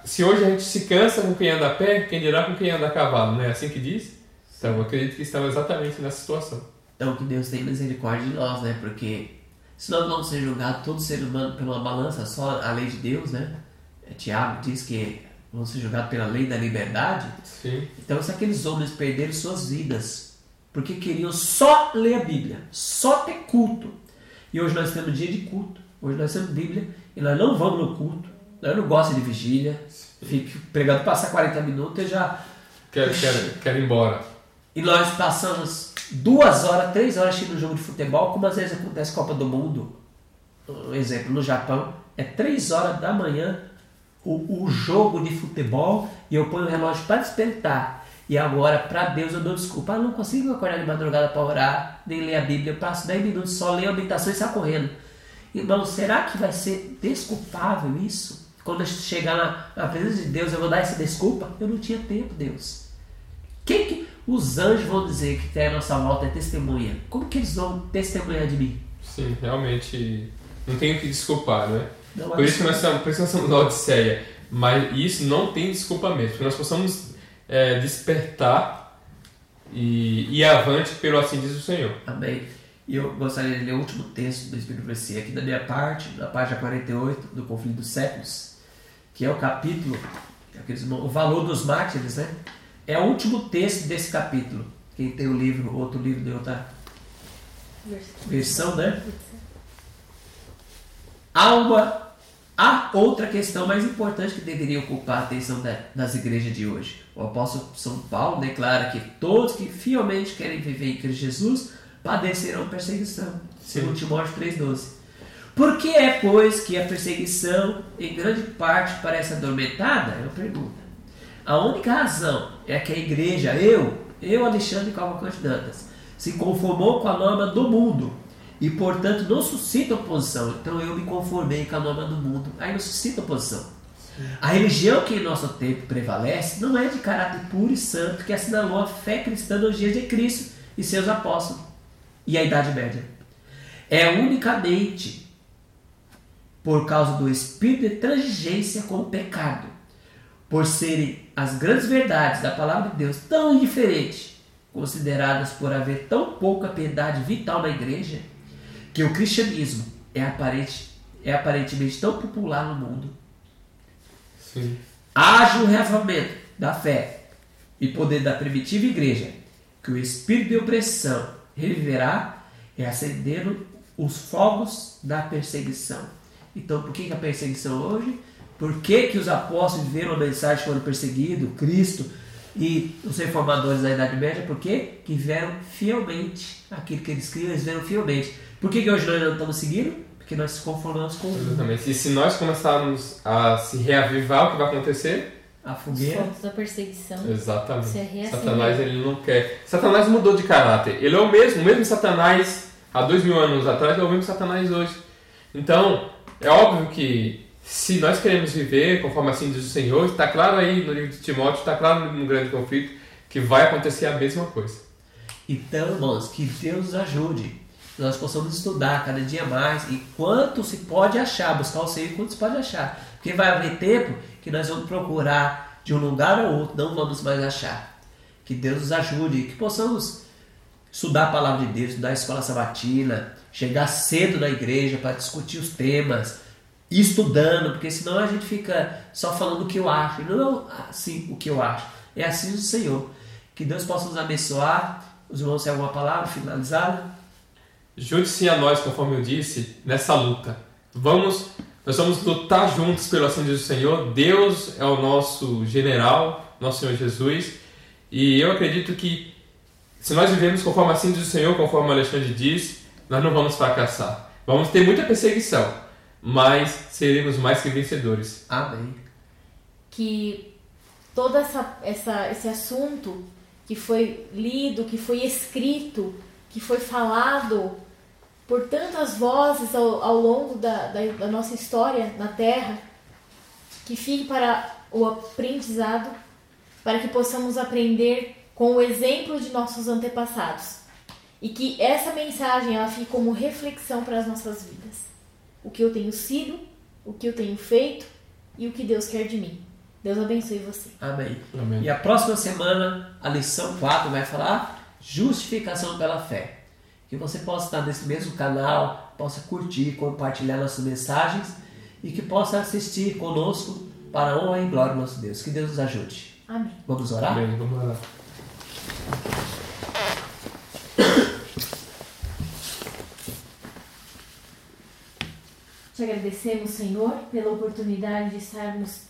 Se hoje a gente se cansa com quem anda a pé, quem dirá com quem anda a cavalo, não é assim que diz? Então eu acredito que estamos exatamente nessa situação. Então que Deus tenha misericórdia de nós, né? Porque se nós vamos ser julgados, todo ser humano, pela balança, só a lei de Deus, né? Tiago diz que vão ser julgados pela lei da liberdade. Sim. Então se aqueles homens perderam suas vidas porque queriam só ler a Bíblia, só ter culto. E hoje nós temos dia de culto, hoje nós temos Bíblia e nós não vamos no culto. Eu não gosto de vigília, fico pregando, passar 40 minutos e já... Quero ir embora. E nós passamos 2 horas, 3 horas assistindo um jogo de futebol, como às vezes acontece Copa do Mundo. Um exemplo, no Japão, é 3 horas da manhã o jogo de futebol e eu ponho o relógio para despertar. E agora, para Deus, eu dou desculpa. Eu não consigo acordar de madrugada para orar, nem ler a Bíblia. Eu passo 10 minutos, só leio a meditação e saio correndo. Irmão, será que vai ser desculpável isso? Quando eu chegar na presença de Deus, eu vou dar essa desculpa? Eu não tinha tempo, Deus. Que os anjos vão dizer que tem a nossa volta é testemunha? Como que eles vão testemunhar de mim? Sim, realmente não tem o que desculpar, né? Não, por isso que nós estamos na Odisseia. Mas isso não tem desculpa mesmo. Que nós possamos despertar e ir avante pelo assim diz o Senhor. Amém. E eu gostaria de ler o último texto do Espírito Profecia aqui da minha parte, na página 48 do Conflito dos Séculos, que é o capítulo, o valor dos mártires, né? É o último texto desse capítulo. Quem tem o livro, outro livro de outra versão, né? Há outra questão mais importante que deveria ocupar a atenção das igrejas de hoje. O apóstolo São Paulo declara que todos que fielmente querem viver em Cristo Jesus padecerão perseguição. Segundo Timóteo 3,12. Por que é, pois, que a perseguição em grande parte parece adormentada? É uma pergunta. A única razão é que a igreja, eu Alexandre Cavalcante Dantas, se conformou com a norma do mundo e, portanto, não suscita oposição. Então eu me conformei com a norma do mundo, aí não suscita oposição. A religião que em nosso tempo prevalece não é de caráter puro e santo que assinalou a fé cristã nos dias de Cristo e seus apóstolos e a Idade Média. É unicamente por causa do espírito de transigência com o pecado, por serem as grandes verdades da palavra de Deus tão indiferentes, consideradas por haver tão pouca piedade vital na igreja, que o cristianismo é aparentemente tão popular no mundo. Sim. Haja o reavivamento da fé e poder da primitiva igreja, que o espírito de opressão reviverá, acendendo os fogos da perseguição. Então, por que a perseguição hoje? Por que os apóstolos viveram a mensagem quando perseguidos, Cristo e os reformadores da Idade Média? Por quê? Que viveram fielmente aquilo que eles criam, eles viveram fielmente. Por que hoje nós não estamos seguindo? Porque nós se conformamos com o mundo. Exatamente. E se nós começarmos a se reavivar, o que vai acontecer? A fogueira. Os pontos da perseguição. Exatamente. Se reacender. Satanás, ele não quer. Satanás mudou de caráter. Ele é o mesmo Satanás há 2000 anos atrás, é o mesmo Satanás hoje. Então, é óbvio que se nós queremos viver conforme assim diz o Senhor, está claro aí no livro de Timóteo, está claro no grande conflito, que vai acontecer a mesma coisa. Então, irmãos, que Deus nos ajude. Nós possamos estudar cada dia mais e quanto se pode achar, buscar o Senhor quanto se pode achar. Porque vai haver tempo que nós vamos procurar de um lugar ao outro, não vamos mais achar. Que Deus nos ajude, que possamos estudar a palavra de Deus, estudar a escola sabatina, chegar cedo na igreja para discutir os temas, estudando, porque senão a gente fica só falando o que eu acho, não assim o que eu acho, é assim o Senhor. Que Deus possa nos abençoar. Os irmãos têm alguma palavra finalizada? Junte-se a nós, conforme eu disse, nessa luta. Nós vamos lutar juntos pelo assim diz o Senhor. Deus é o nosso general, nosso Senhor Jesus, e eu acredito que se nós vivemos conforme assim diz o Senhor, conforme o Alexandre diz, nós não vamos fracassar. Vamos ter muita perseguição, mas seremos mais que vencedores. Amém. Que todo esse assunto que foi lido, que foi escrito, que foi falado por tantas vozes ao longo da nossa história na Terra, que fique para o aprendizado, para que possamos aprender com o exemplo de nossos antepassados. E que essa mensagem ela fique como reflexão para as nossas vidas. O que eu tenho sido, o que eu tenho feito e o que Deus quer de mim. Deus abençoe você. Amém. Amém. E a próxima semana, a lição 4 vai falar justificação pela fé. Que você possa estar nesse mesmo canal, possa curtir, compartilhar nossas mensagens e que possa assistir conosco para a honra e glória do nosso Deus. Que Deus nos ajude. Amém. Vamos orar? Amém. Vamos orar. Te agradecemos, Senhor, pela oportunidade de estarmos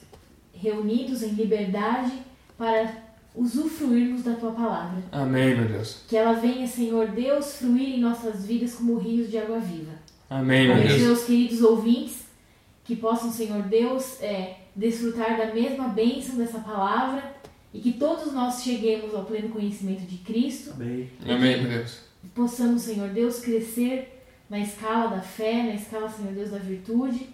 reunidos em liberdade para usufruirmos da Tua palavra. Amém, meu Deus. Que ela venha, Senhor Deus, fluir em nossas vidas como rios de água viva. Amém, meu Abençoe Deus. meus queridos ouvintes, que possam, Senhor Deus, desfrutar da mesma bênção dessa palavra e que todos nós cheguemos ao pleno conhecimento de Cristo. Amém. Amém, meu Deus. Possamos, Senhor Deus, crescer na escala da fé, na escala, Senhor Deus, da virtude,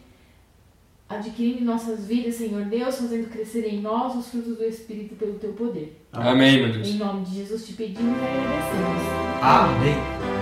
adquirindo em nossas vidas, Senhor Deus, fazendo crescer em nós os frutos do Espírito pelo Teu poder. Amém, meu Deus. Em nome de Jesus te pedimos e agradecemos. Amém.